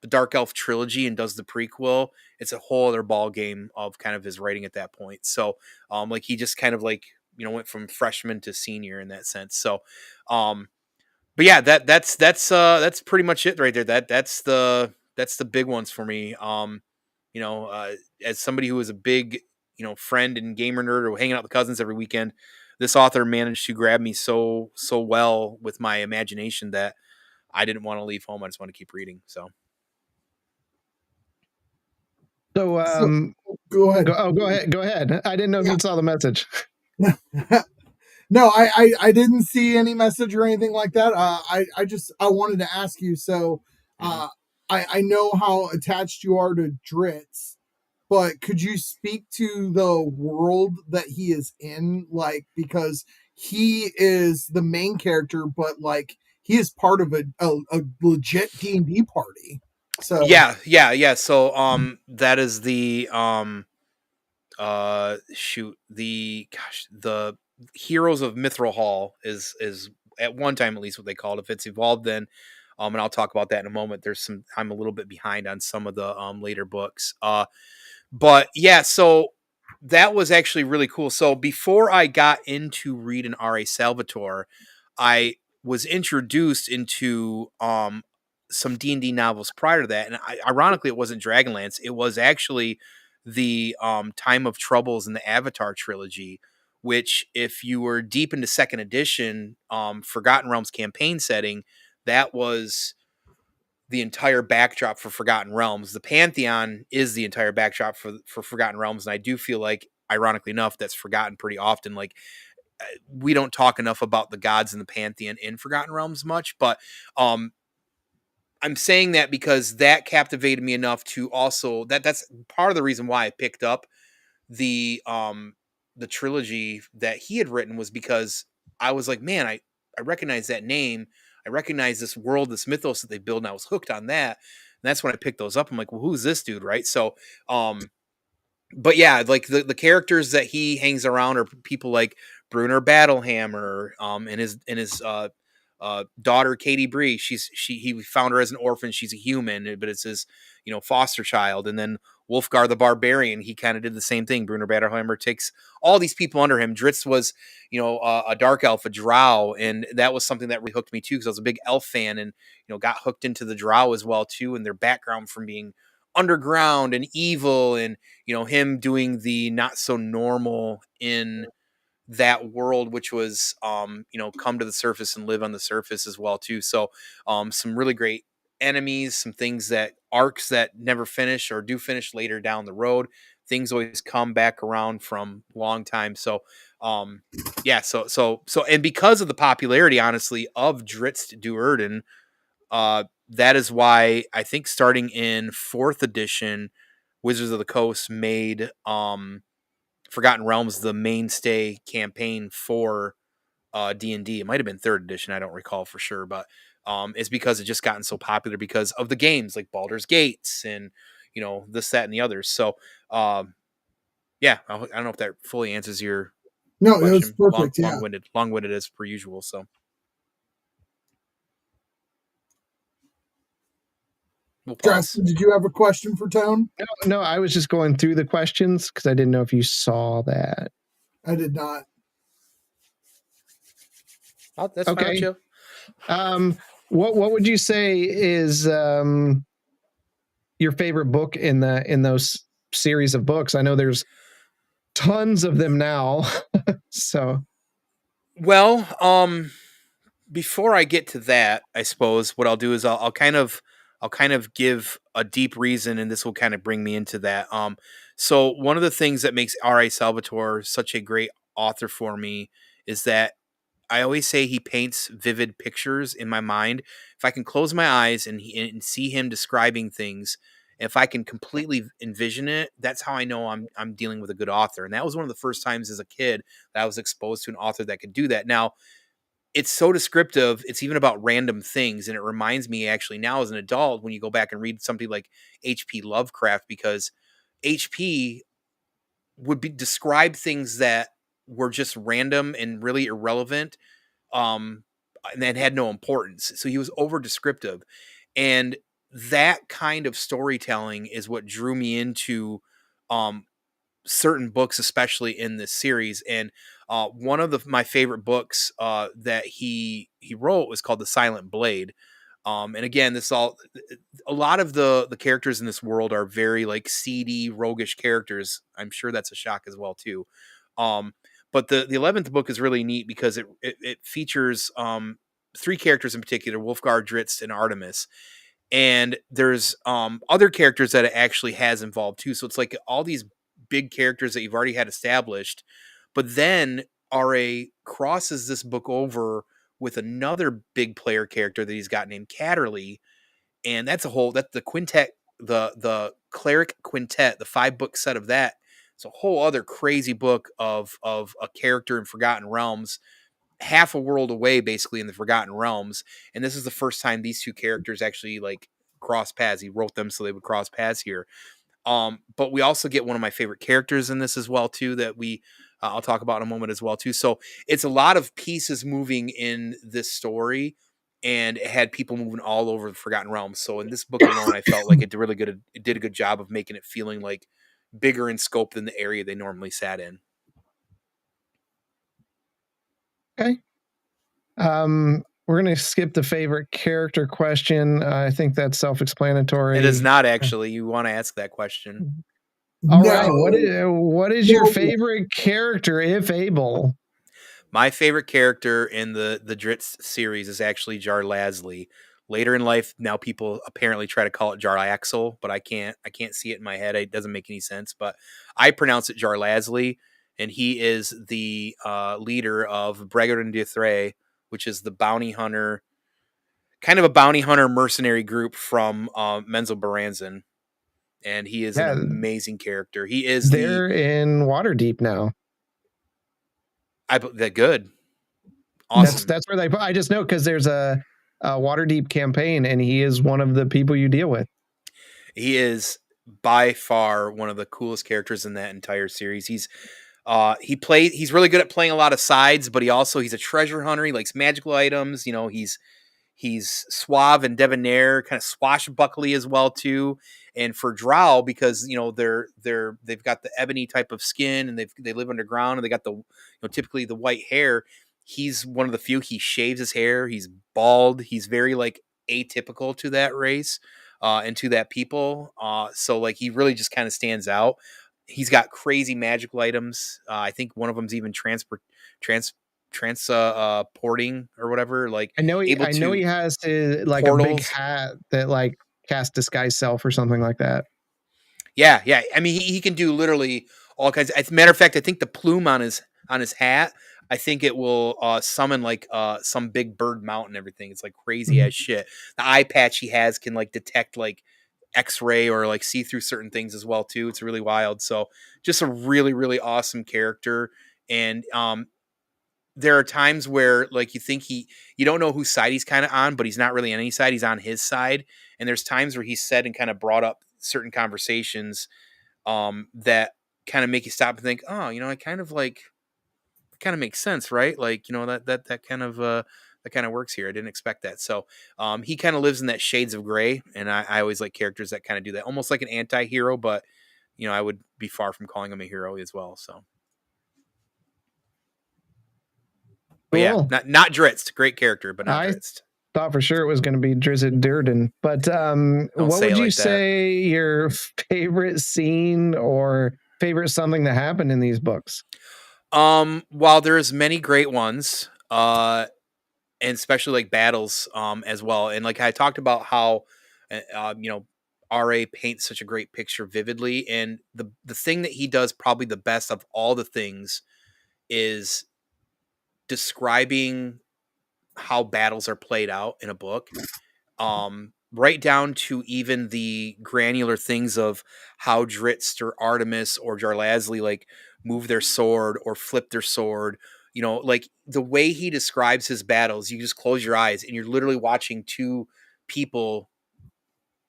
Dark Elf trilogy and does the prequel, it's a whole other ball game of kind of his writing at that point. So like he just kind of like, went from freshman to senior in that sense. So but yeah, that's pretty much it right there. That's the big ones for me. As somebody who was a big, friend and gamer nerd, or hanging out with cousins every weekend, this author managed to grab me so well with my imagination that I didn't want to leave home. I just want to keep reading. So go ahead. Go ahead. I didn't know if you saw the message. No, I didn't see any message or anything like that. I wanted to ask you. So, I know how attached you are to Dritz, but could you speak to the world that he is in? Like, because he is the main character, but like he is part of a legit D&D party. So yeah. So that is the the Heroes of Mithril Hall is at one time at least what they called it. If it's evolved then, and I'll talk about that in a moment. I'm a little bit behind on some of the later books. But yeah, so that was actually really cool. So before I got into reading R.A. Salvatore, I was introduced into some D&D novels prior to that. And ironically, it wasn't Dragonlance. It was actually the Time of Troubles in the Avatar trilogy, which if you were deep into second edition, Forgotten Realms campaign setting, that was the entire backdrop for Forgotten Realms. The Pantheon is the entire backdrop for Forgotten Realms. And I do feel like, ironically enough, that's forgotten pretty often. Like, we don't talk enough about the gods in the Pantheon in Forgotten Realms much, but I'm saying that because that captivated me enough to also that's part of the reason why I picked up the trilogy that he had written, was because I was like, man, I recognize that name. I recognize this world, this mythos that they build, and I was hooked on that. And that's when I picked those up. I'm like, well, who's this dude, right? So, but yeah, like the characters that he hangs around are people like Bruner Battlehammer, and his daughter Katie Bree. He found her as an orphan. She's a human, but it's his foster child. And then Wolfgar the Barbarian, he kind of did the same thing. Bruner Battlehammer takes all these people under him. Dritz was a dark elf, a drow, and that was something that really hooked me too, because I was a big elf fan, and got hooked into the drow as well too, and their background from being underground and evil, and him doing the not so normal in that world, which was come to the surface and live on the surface as well too. So some really great enemies, some things that arcs that never finish or do finish later down the road. Things always come back around from long time. So yeah, so and because of the popularity, honestly, of Dritz Duerden, that is why I think starting in 4th edition, Wizards of the Coast made Forgotten Realms the mainstay campaign for D&D. It might have been 3rd edition, I don't recall for sure, but it's because it just gotten so popular because of the games like Baldur's Gates and this, that, and the others. So yeah, I don't know if that fully answers your No, it was question. perfect. Long-winded as per usual. So we'll pause. Drasten, did you have a question for Tone? No, I was just going through the questions because I didn't know if you saw that. I did not. Oh, that's okay. Fine. What would you say is your favorite book in those series of books? I know there's tons of them now. So, well, before I get to that, I suppose what I'll do is I'll kind of give a deep reason, and this will kind of bring me into that. So one of the things that makes R.A. Salvatore such a great author for me is that I always say he paints vivid pictures in my mind. If I can close my eyes and see him describing things, if I can completely envision it, that's how I know I'm dealing with a good author. And that was one of the first times as a kid that I was exposed to an author that could do that. Now, it's so descriptive. It's even about random things. And it reminds me actually now as an adult, when you go back and read something like H.P. Lovecraft, because H.P. would describe things that were just random and really irrelevant, and that had no importance. So he was over descriptive. And that kind of storytelling is what drew me into certain books, especially in this series. And one of my favorite books that he wrote was called The Silent Blade. And again, a lot of the characters in this world are very like seedy, roguish characters. I'm sure that's a shock as well too. But the 11th book is really neat because it features 3 characters in particular: Wolfgar, Dritz, and Artemis. And there's other characters that it actually has involved too. So it's like all these big characters that you've already had established, but then RA crosses this book over with another big player character that he's got named Catterley, and that's the quintet, the cleric quintet, the 5-book set of that. It's a whole other crazy book of a character in Forgotten Realms, half a world away basically in the Forgotten Realms. And this is the first time these 2 characters actually like cross paths. He wrote them so they would cross paths here. But we also get one of my favorite characters in this as well too, that I'll talk about in a moment as well too. So it's a lot of pieces moving in this story, and it had people moving all over the Forgotten Realms. So in this book alone, I felt like it did a good job of making it feeling like bigger in scope than the area they normally sat in. Okay. We're going to skip the favorite character question. I think that's self-explanatory. It is not actually. You want to ask that question. All right. What is your favorite character, if able? My favorite character in the Dritz series is actually Jar Lasley. Later in life, now people apparently try to call it Jar Axel, but I can't see it in my head. It doesn't make any sense, but I pronounce it Jar Lasley, and he is the leader of Bregurin de Thray, which is the bounty hunter, kind of a bounty hunter mercenary group from Menzo Baranzan, and he is an amazing character. He is they're in Waterdeep now. That good. Awesome. That's where they. I just know because there's a Waterdeep campaign, and he is one of the people you deal with. He is by far one of the coolest characters in that entire series. He's really good at playing a lot of sides, but he's a treasure hunter. He likes magical items. You know, he's suave and debonair, kind of swashbuckly as well too. And for Drow, because you know they've got the ebony type of skin, and they live underground, and they got the typically the white hair. He's one of the few. He shaves his hair. He's bald. He's very like atypical to that race and to that people. So like he really just kind of stands out. He's got crazy magical items. I think one of them's even transporting or whatever. Like I know he has like portals. A big hat that like casts disguise self or something like that. Yeah. I mean, he can do literally all kinds. As a matter of fact, I think the plume on his hat, I think it will summon like some big bird mount and everything. It's like crazy as shit. The eye patch he has can like detect like X-ray or like see through certain things as well too. It's really wild. So just a really, really awesome character. And there are times where like you don't know whose side he's kind of on, but he's not really on any side. He's on his side. And there's times where he's said and kind of brought up certain conversations that kind of make you stop and think, oh, you know, I kind of like, it kind of makes sense, right? Like, you know, that kind of works here. I didn't expect that. So he kind of lives in that shades of gray. And I always like characters that kind of do that, almost like an anti-hero, but you know, I would be far from calling him a hero as well. So. But yeah, not Drizzt. Great character, but not Drizzt. Thought for sure it was going to be Drizzt Do'Urden. But what would you say your favorite scene or favorite something that happened in these books? While there's many great ones, and especially like battles, as well. And like I talked about how, you know, RA paints such a great picture vividly. And the thing that he does probably the best of all the things is describing how battles are played out in a book, right down to even the granular things of how Drizzt or Artemis or Jarlaxle like move their sword or flip their sword. You know, like the way he describes his battles, you just close your eyes and you're literally watching two people,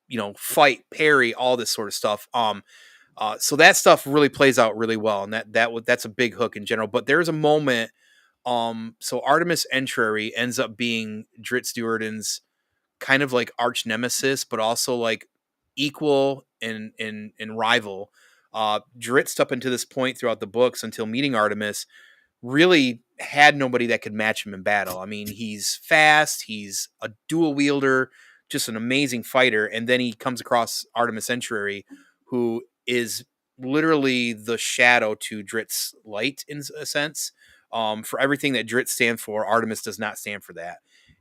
you know, fight, parry, all this sort of stuff. So that stuff really plays out really well, and that's a big hook in general. But there's a moment. So Artemis Entreri ends up being Drizzt Do'Urden's kind of like arch nemesis, but also like equal and rival. Drizzt up until this point throughout the books until meeting Artemis really had nobody that could match him in battle. I mean, he's fast, he's a dual wielder, just an amazing fighter. And then he comes across Artemis Entreri, who is literally the shadow to Drizzt's light in a sense. For everything that Drizzt stands for, Artemis does not stand for that.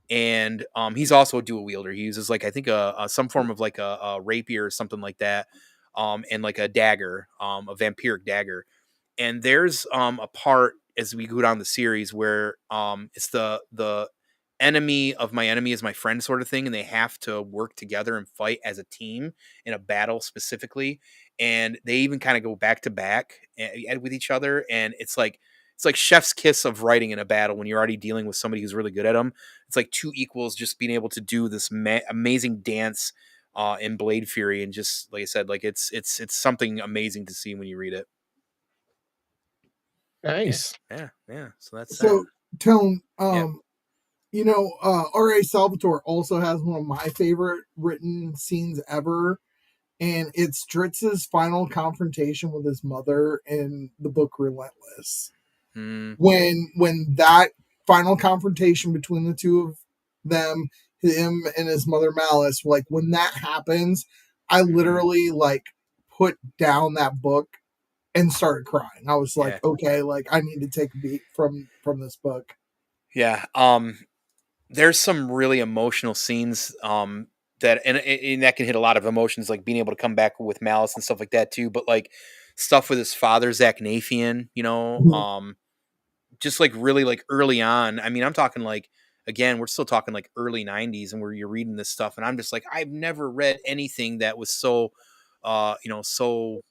And he's also a dual wielder. He uses like I think some form of like a rapier or something like that, and like a dagger, a vampiric dagger. And there's a part as we go down the series where it's the enemy of my enemy is my friend sort of thing, and they have to work together and fight as a team in a battle specifically. And they even kind of go back to back with each other, and it's like chef's kiss of writing in a battle when you're already dealing with somebody who's really good at them. It's like two equals just being able to do this amazing dance in Blade Fury, and just like I said, like it's something amazing to see when you read it. Nice. Yeah. So that's Tone. You know, R.A. Salvatore also has one of my favorite written scenes ever, and it's Drizzt's final confrontation with his mother in the book Relentless. When that final confrontation between the two of them, him and his mother Malice, like when that happens, I literally like put down that book and started crying. I was like, okay, like I need to take a beat from this book. Yeah. There's some really emotional scenes that and that can hit a lot of emotions, like being able to come back with Malice and stuff like that too. But like stuff with his father, Zach Nafian, you know, just like really like early on. I mean, I'm talking like again, we're still talking like early 90s, and where you're reading this stuff, and I'm just like, I've never read anything that was so so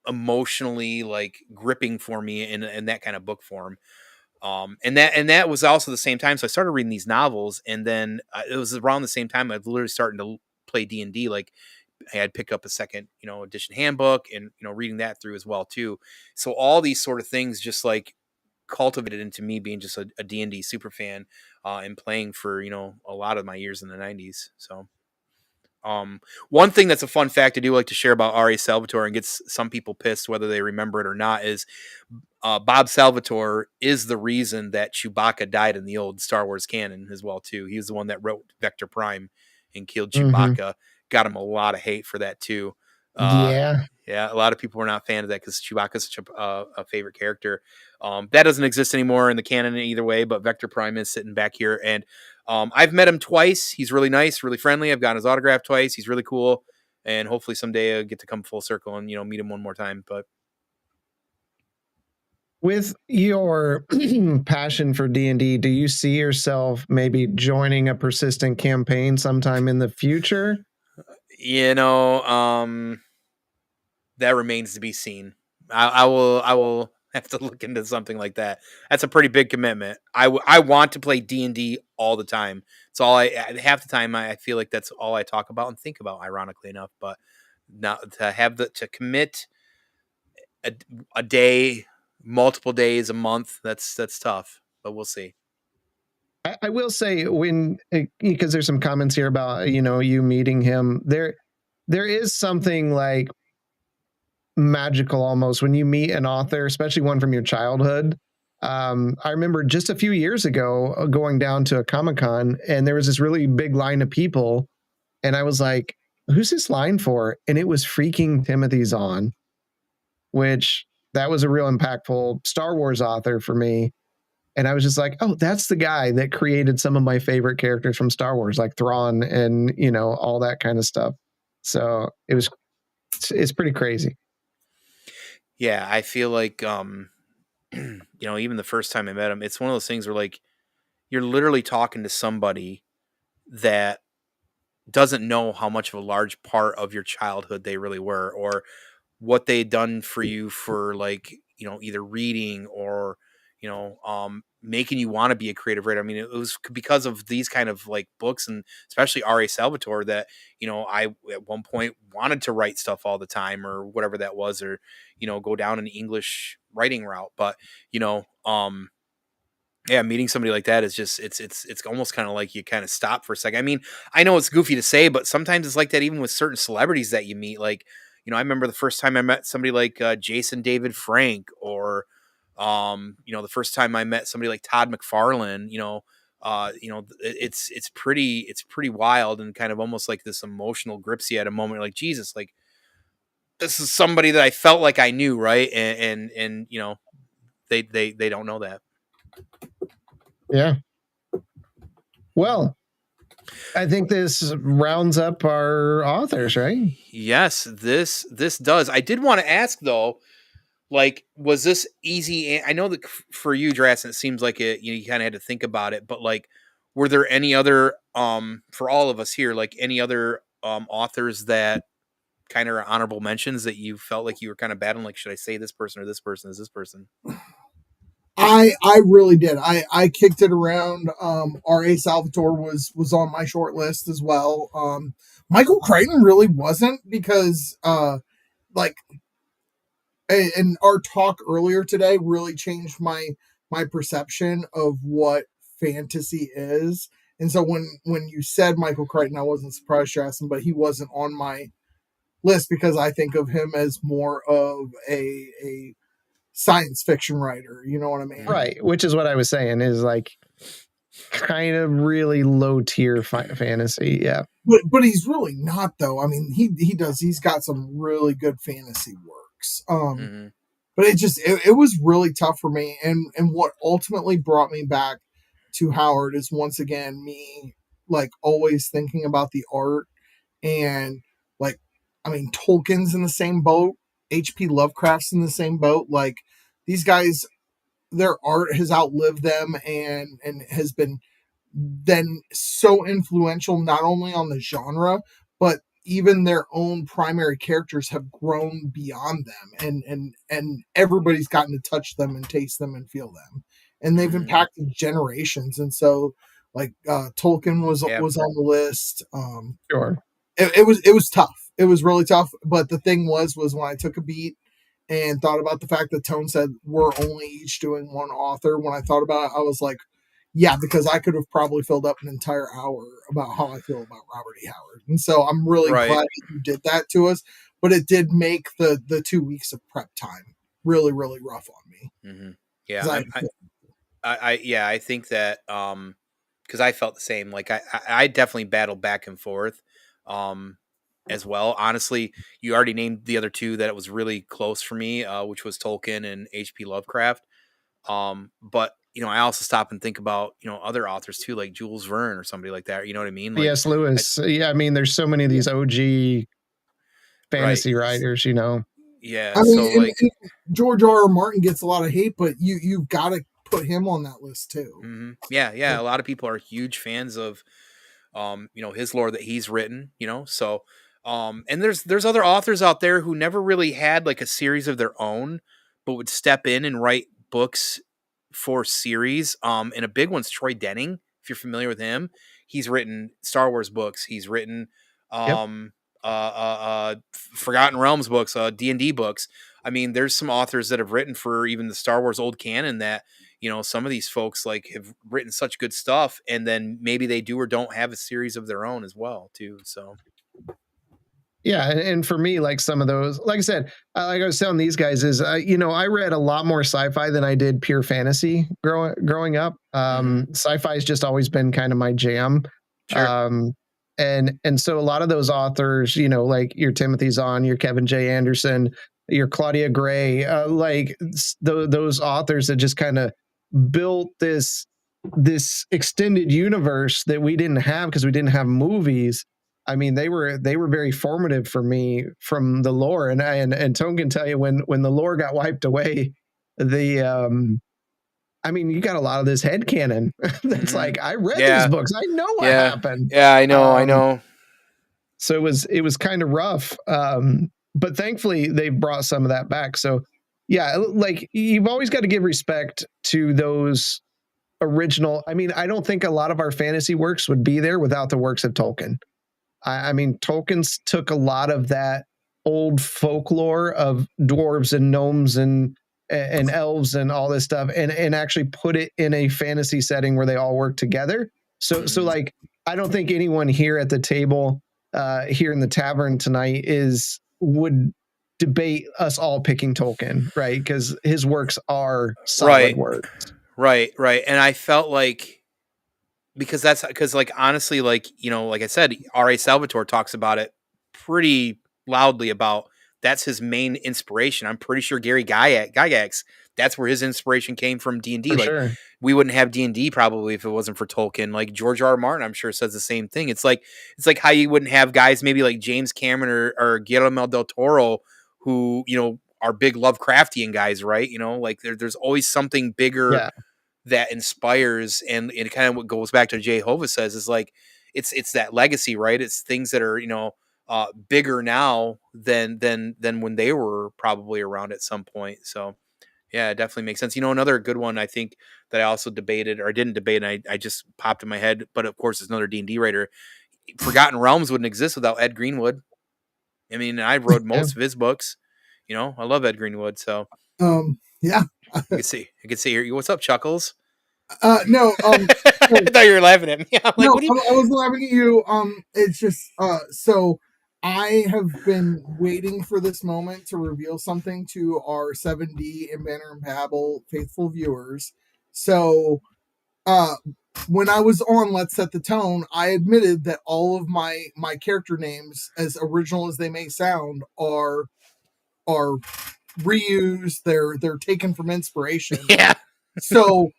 emotionally like gripping for me in that kind of book form. And that was also the same time. So I started reading these novels, and then it was around the same time I was literally starting to play D&D. Like I had picked up a second, edition handbook, and reading that through as well too. So all these sort of things just like cultivated into me being just a D&D super fan, and playing for a lot of my years in the 90s. So one thing that's a fun fact I do like to share about R.A. Salvatore, and gets some people pissed whether they remember it or not, is Bob Salvatore is the reason that Chewbacca died in the old Star Wars canon as well too. He was the one that wrote Vector Prime and killed Chewbacca. Mm-hmm. Got him a lot of hate for that too. Yeah. Yeah, a lot of people were not fan of that because Chewbacca's such a favorite character. That doesn't exist anymore in the canon either way, but Vector Prime is sitting back here, and I've met him twice. He's really nice, really friendly. I've gotten his autograph twice. He's really cool, and hopefully someday I'll get to come full circle and meet him one more time. But with your passion for D&D, do you see yourself maybe joining a persistent campaign sometime in the future? That remains to be seen. I will have to look into something like that. That's a pretty big commitment. I want to play D&D all the time. It's all half the time I feel like that's all I talk about and think about, ironically enough. But not to commit a day, multiple days, a month, that's tough. But we'll see. I will say, because there's some comments here about you meeting him, there is something like magical almost when you meet an author, especially one from your childhood. I remember just a few years ago going down to a Comic-Con, and there was this really big line of people, and I was like, who's this line for? And it was freaking Timothy Zahn, which that was a real impactful Star Wars author for me. And I was just like, oh, that's the guy that created some of my favorite characters from Star Wars, like Thrawn and, all that kind of stuff. So it's pretty crazy. Yeah, I feel like, even the first time I met him, it's one of those things where like you're literally talking to somebody that doesn't know how much of a large part of your childhood they really were, or what they'd done for you for like, either reading or, making you want to be a creative writer. I mean, it was because of these kind of like books, and especially R.A. Salvatore, that, I at one point wanted to write stuff all the time or whatever that was, or, go down an English writing route. But, yeah, meeting somebody like that is just it's almost kind of like you kind of stop for a second. I mean, I know it's goofy to say, but sometimes it's like that even with certain celebrities that you meet. Like, I remember the first time I met somebody like Jason David Frank, or the first time I met somebody like Todd McFarlane. It's pretty wild, and kind of almost like this emotional grips you at a moment. Like, Jesus, like this is somebody that I felt like I knew, right? And they don't know that. Yeah. Well, I think this rounds up our authors, right? Yes, this does. I did want to ask though, like, was this easy? I know that for you, Drasten, it seems like you kind of had to think about it, but like, were there any other for all of us here, like any other authors that kind of are honorable mentions that you felt like you were kind of battling, like, should I say this person or this person is this person? I really did. I kicked it around. R.A. Salvatore was on my short list as well. Michael Crichton really wasn't, because like, and our talk earlier today really changed my perception of what fantasy is. And so when you said Michael Crichton, I wasn't surprised, Justin, but he wasn't on my list because I think of him as more of a science fiction writer. You know what I mean? Right. Which is what I was saying, is like kind of really low tier fantasy. Yeah. But he's really not, though. I mean, he's got some really good fantasy works. But it was really tough for me. And what ultimately brought me back to Howard is, once again, me like always thinking about the art. And like, I mean, Tolkien's in the same boat. H.P. Lovecraft's in the same boat. Like, these guys, their art has outlived them and has been then so influential not only on the genre, but even their own primary characters have grown beyond them, and everybody's gotten to touch them and taste them and feel them, and they've impacted generations. And so, like Tolkien was on the list. Sure. It was tough. It was really tough. But the thing was when I took a beat and thought about the fact that Tone said we're only each doing one author, when I thought about it, I was like, yeah, because I could have probably filled up an entire hour about how I feel about Robert E. Howard. And so I'm really glad that you did that to us. But it did make the 2 weeks of prep time really, really rough on me. Mm-hmm. Yeah, I think that because I felt the same. Like I definitely battled back and forth as well. Honestly, you already named the other two that it was really close for me, which was Tolkien and H.P. Lovecraft. But I also stop and think about, other authors too, like Jules Verne or somebody like that. You know what I mean? Like, C.S. Lewis. I mean, there's so many of these OG fantasy writers, Yeah. I mean, and George R. R. Martin gets a lot of hate, but you've got to put him on that list too. Mm-hmm. Yeah. A lot of people are huge fans of, his lore that he's written, so, and there's other authors out there who never really had like a series of their own, but would step in and write books for series. And a big one's Troy Denning. If you're familiar with him, he's written Star Wars books. He's written, Forgotten Realms books, D&D books. I mean, there's some authors that have written for even the Star Wars old canon that, some of these folks like have written such good stuff, and then maybe they do or don't have a series of their own as well too. So. Yeah, and for me, like some of those, like I said, like I was telling these guys, is I read a lot more sci-fi than I did pure fantasy growing up. Sci-fi has just always been kind of my jam. Sure. And so a lot of those authors, like your Timothy Zahn, your Kevin J. Anderson, your Claudia Gray, like those authors that just kind of built this extended universe that we didn't have because we didn't have movies. I mean, they were very formative for me from the lore, and Tone can tell you when the lore got wiped away, you got a lot of this headcanon that's like, I read these books, I know what happened. Yeah, I know. So it was kind of rough, but thankfully they brought some of that back. So yeah, like you've always got to give respect to those original. I mean, I don't think a lot of our fantasy works would be there without the works of Tolkien. I mean, Tolkien's took a lot of that old folklore of dwarves and gnomes and elves and all this stuff and actually put it in a fantasy setting where they all work together. So like, I don't think anyone here at the table, here in the tavern tonight would debate us all picking Tolkien, right? Because his works are solid works. Right. And I felt like, because like, honestly, like, like I said, R.A. Salvatore talks about it pretty loudly about that's his main inspiration. I'm pretty sure Gary Gygax, that's where his inspiration came from. D&D. Like, sure. We wouldn't have D&D probably if it wasn't for Tolkien. Like George R. R. Martin, I'm sure, says the same thing. It's like how you wouldn't have guys maybe like James Cameron or Guillermo del Toro who, are big Lovecraftian guys, right? Like there's always something bigger that inspires, and it kind of what goes back to Jay Hova says is like it's that legacy, right? It's things that are bigger now than when they were probably around at some point. So yeah, it definitely makes sense. Another good one I think that I also debated, or I didn't debate, and I just popped in my head, but of course it's another D&D writer. Forgotten Realms wouldn't exist without Ed Greenwood. I mean, I wrote most of his books. I love Ed Greenwood. So yeah. I can see here. What's up, Chuckles? No. I thought you were laughing at me. I'm like, no, what are you? I was laughing at you. It's just so I have been waiting for this moment to reveal something to our 7D and Banter and Babble faithful viewers. So when I was on Let's Set the Tone, I admitted that all of my character names, as original as they may sound, are reused. They're taken from inspiration. Yeah. So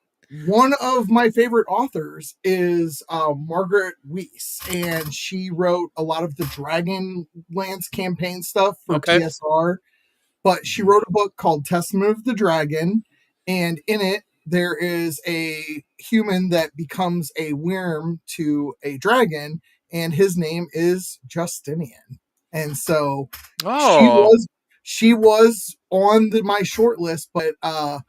one of my favorite authors is Margaret Weiss, and she wrote a lot of the Dragonlance campaign stuff for TSR. But she wrote a book called Testament of the Dragon, and in it, there is a human that becomes a worm to a dragon, and his name is Justinian. And so she was on my short list, but I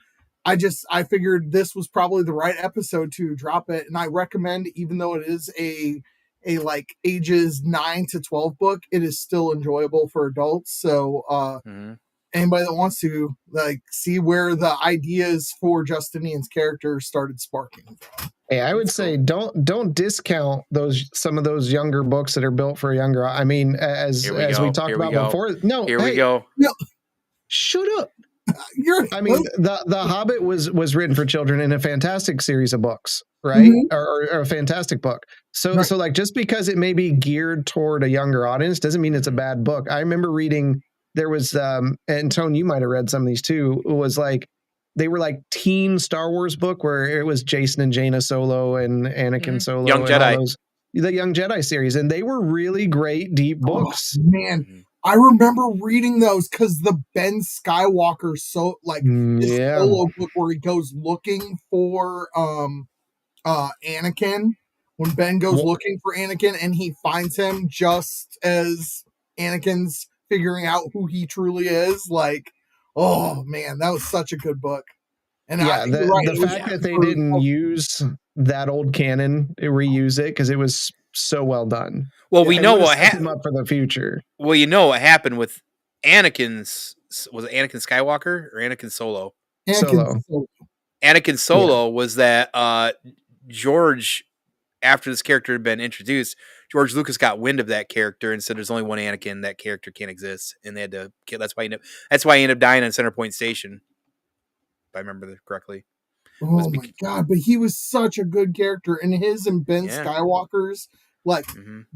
figured this was probably the right episode to drop it, and I recommend, even though it is a like ages 9 to 12 book, it is still enjoyable for adults. So anybody that wants to like see where the ideas for Justinian's character started sparking. Hey, I would say don't discount some of those younger books that are built for a younger. I mean, as we talked about before. No, here we go. No, shut up. The Hobbit was written for children in a fantastic series of books, right? Mm-hmm. Or a fantastic book. So like, just because it may be geared toward a younger audience doesn't mean it's a bad book. I remember reading, there was and Tone, you might have read some of these too. It was like, they were like teen Star Wars book where it was Jason and Jaina Solo and Anakin Solo, Young Jedi, the Young Jedi series, and they were really great, deep books. Man, I remember reading those because the Ben Skywalker solo book where he goes looking for Anakin. When Ben goes looking for Anakin and he finds him just as Anakin's figuring out who he truly is, like. Oh man, that was such a good book. And the fact that they didn't use that old canon, reuse it because it was so well done. Well, we know what happened up for the future. Well, you know what happened with Anakin's. Was it Anakin Skywalker or Anakin Solo? Anakin Solo was that George, after this character had been introduced, George Lucas got wind of that character and said, "There's only one Anakin. That character can't exist," and they had to kill. That's why he ended up dying on Center Point Station, if I remember correctly. Oh my god! But he was such a good character, and his and Ben Skywalker's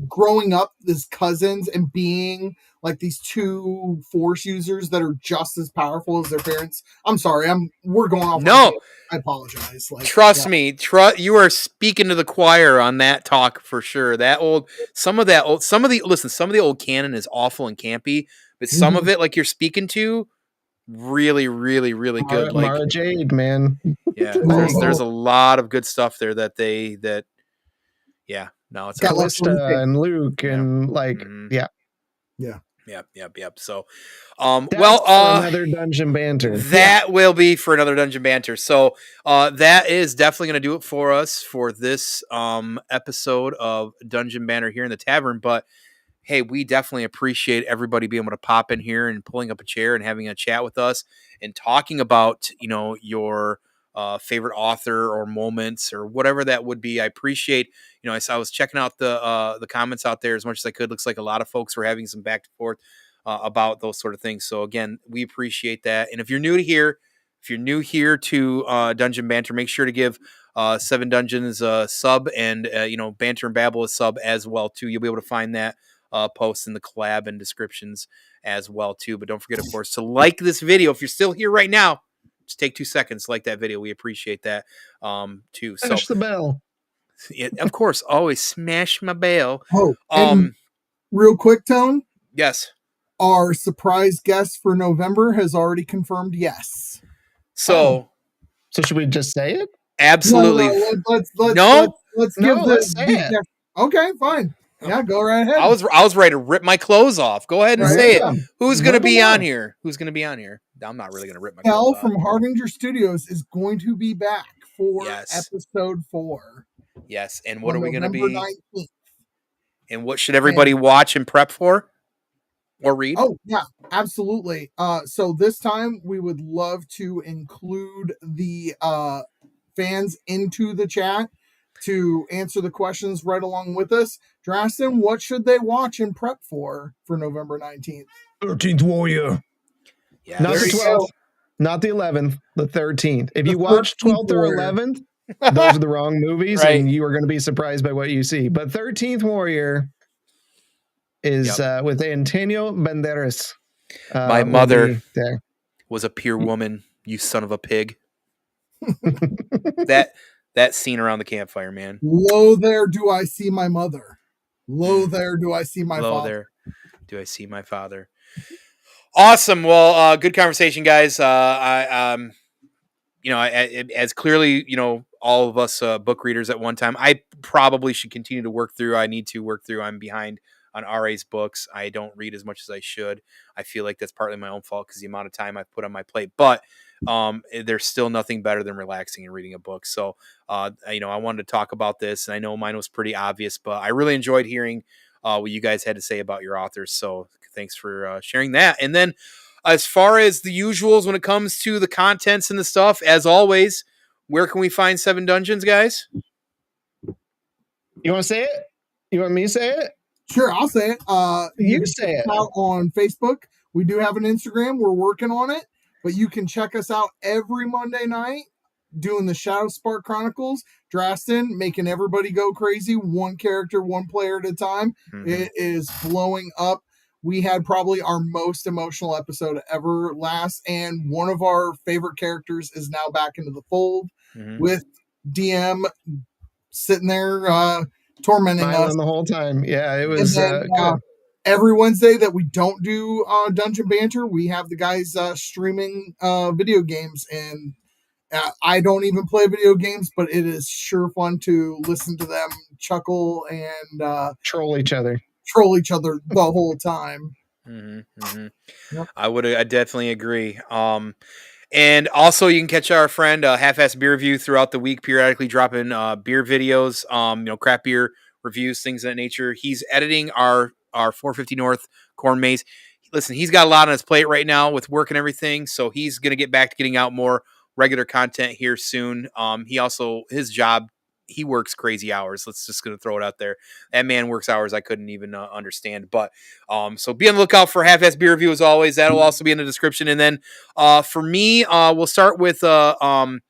growing up as cousins and being like these two Force users that are just as powerful as their parents. I'm sorry, we're going off. No. I apologize. Trust me, you are speaking to the choir on that talk for sure. Some of the old canon is awful and campy, but some of it, like you're speaking to, really, really, really good. Like Mara Jade, man. Yeah, there's a lot of good stuff there it's Callista and Luke and Yep. So, another dungeon banter. That will be for another dungeon banter. So, that is definitely going to do it for us for this episode of Dungeon Banter here in the tavern. But hey, we definitely appreciate everybody being able to pop in here and pulling up a chair and having a chat with us and talking about your favorite author or moments or whatever that would be. I appreciate, I was checking out the comments out there as much as I could. Looks like a lot of folks were having some back and forth about those sort of things. So again, we appreciate that. And if you're new here to Dungeon Banter, make sure to give 7 Dungeons a sub and Banter and Babble a sub as well too. You'll be able to find that post in the collab and descriptions as well too. But don't forget, of course, to like this video. If you're still here right now, just take 2 seconds to like that video. We appreciate that too. Smash the bell. Of course, always smash my bell. And real quick, Tone. Yes. Our surprise guest for November has already confirmed yes. So should we just say it? Absolutely. Let's give this. Okay, fine. Yeah, go right ahead. I was ready to rip my clothes off. Go ahead and say it. Who's going to be on here? I'm not really going to rip my clothes off. from Hardinger Studios is going to be back for episode 4. Yes, and what are we going to be? 19th. And what should everybody watch and prep for? Or read? Oh, yeah, absolutely. So this time we would love to include the fans into the chat to answer the questions right along with us. Drasten, what should they watch and prep for November 19th? 13th Warrior. Yeah, not the 12th, not the 11th, the 13th. If you watch 12th or 11th, those are the wrong movies, and you are going to be surprised by what you see. But 13th Warrior is with Antonio Banderas. My mother was a pure woman, you son of a pig. That scene around the campfire, man. Lo there do I see my mother. Lo there do I see my father. Lo there do I see my father. Awesome. Well, good conversation, guys. you know, as clearly, you know, all of us book readers at one time, I probably should continue to work through. I need to work through. I'm behind on RA's books. I don't read as much as I should. I feel like that's partly my own fault because the amount of time I've put on my plate. But there's still nothing better than relaxing and reading a book. So, you know, I wanted to talk about this, and I know mine was pretty obvious, but I really enjoyed hearing what you guys had to say about your authors. So thanks for sharing that. And then as far as the usuals when it comes to the contents and the stuff, as always, where can we find Seven Dungeons, guys? You want to say it? You want me to say it? Sure, I'll say it. You can say it. Out on Facebook. We do have an Instagram. We're working on it, but you can check us out every Monday night doing the Shadow Spark Chronicles. Drasten making everybody go crazy, one character, one player at a time. Mm-hmm. It is blowing up. We had probably our most emotional episode ever last, and one of our favorite characters is now back into the fold with DM sitting there tormenting us the whole time. Yeah, it was good. Every Wednesday that we don't do Dungeon Banter, we have the guys streaming video games, and I don't even play video games, but it is sure fun to listen to them chuckle and troll each other the whole time. Yep. I definitely agree. And also you can catch our friend Half-Ass Beer Review throughout the week, periodically dropping beer videos, you know, craft beer reviews, things of that nature. He's editing our 450 North Corn Maze. Listen, he's got a lot on his plate right now with work and everything, so he's going to get back to getting out more regular content here soon. He also, his job, he works crazy hours. Let's just going to throw it out there. That man works hours I couldn't even understand. But so be on the lookout for Half-Ass Beer Review as always. That'll also be in the description. And then for me, we'll start with Banter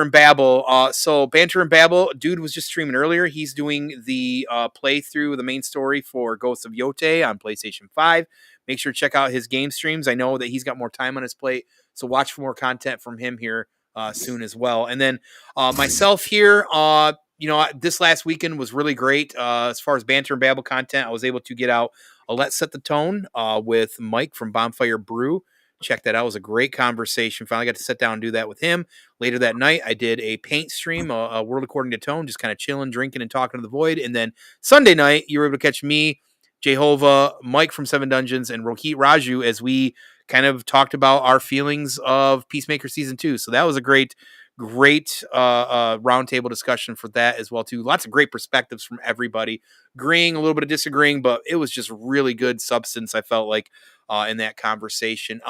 and Babble. So Banter and Babble, dude was just streaming earlier. He's doing the playthrough, the main story for Ghosts of Yote on PlayStation 5. Make sure to check out his game streams. I know that he's got more time on his plate, so watch for more content from him here soon as well. And then myself here, you know, this last weekend was really great. As far as Banter and Babble content, I was able to get out a Let's Set the Tone with Mike from Bonfire Brew. Check that out. It was a great conversation. Finally got to sit down and do that with him. Later that night, I did a paint stream, a World According to Tone, just kind of chilling, drinking, and talking to the void. And then Sunday night, you were able to catch me, Jay Hova, Mike from Seven Dungeons, and Rohit Raju as we kind of talked about our feelings of Peacemaker Season 2. So that was a great roundtable discussion for that as well, too. Lots of great perspectives from everybody. Agreeing, a little bit of disagreeing, but it was just really good substance, I felt like, in that conversation.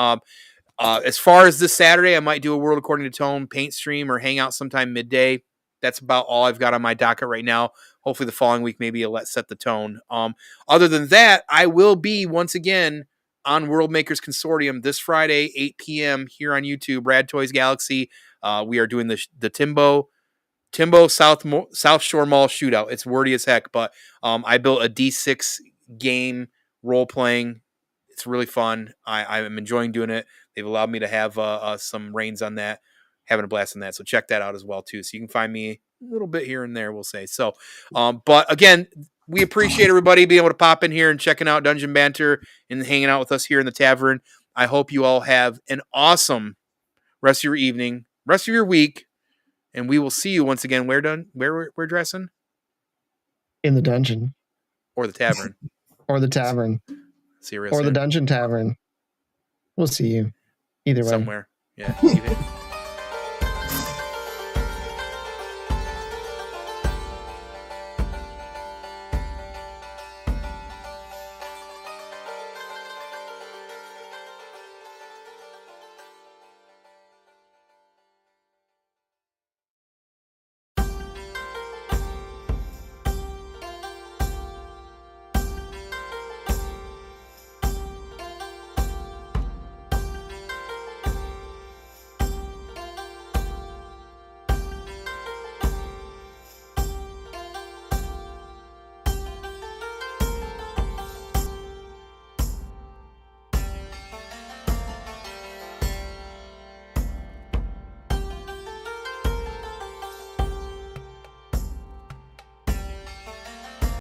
As far as this Saturday, I might do a World According to Tone paint stream or hang out sometime midday. That's about all I've got on my docket right now. Hopefully the following week, maybe a Let's Set the Tone. Other than that, I will be once again on World Makers Consortium this Friday, 8 p.m. here on YouTube, Rad Toys Galaxy. We are doing the Timbo South Shore Mall shootout. It's wordy as heck, but I built a D6 game role-playing. It's really fun. I'm enjoying doing it. They've allowed me to have some reins on that. Having a blast on that. So check that out as well, too. So you can find me a little bit here and there, we'll say. So, but again, we appreciate everybody being able to pop in here and checking out Dungeon Banter and hanging out with us here in the tavern. I hope you all have an awesome rest of your evening, rest of your week, and we will see you once again. Where dressing? In the dungeon. Or the tavern. Or the tavern. See you real or soon. The Dungeon Tavern. We'll see you. Either way. Somewhere. Yeah.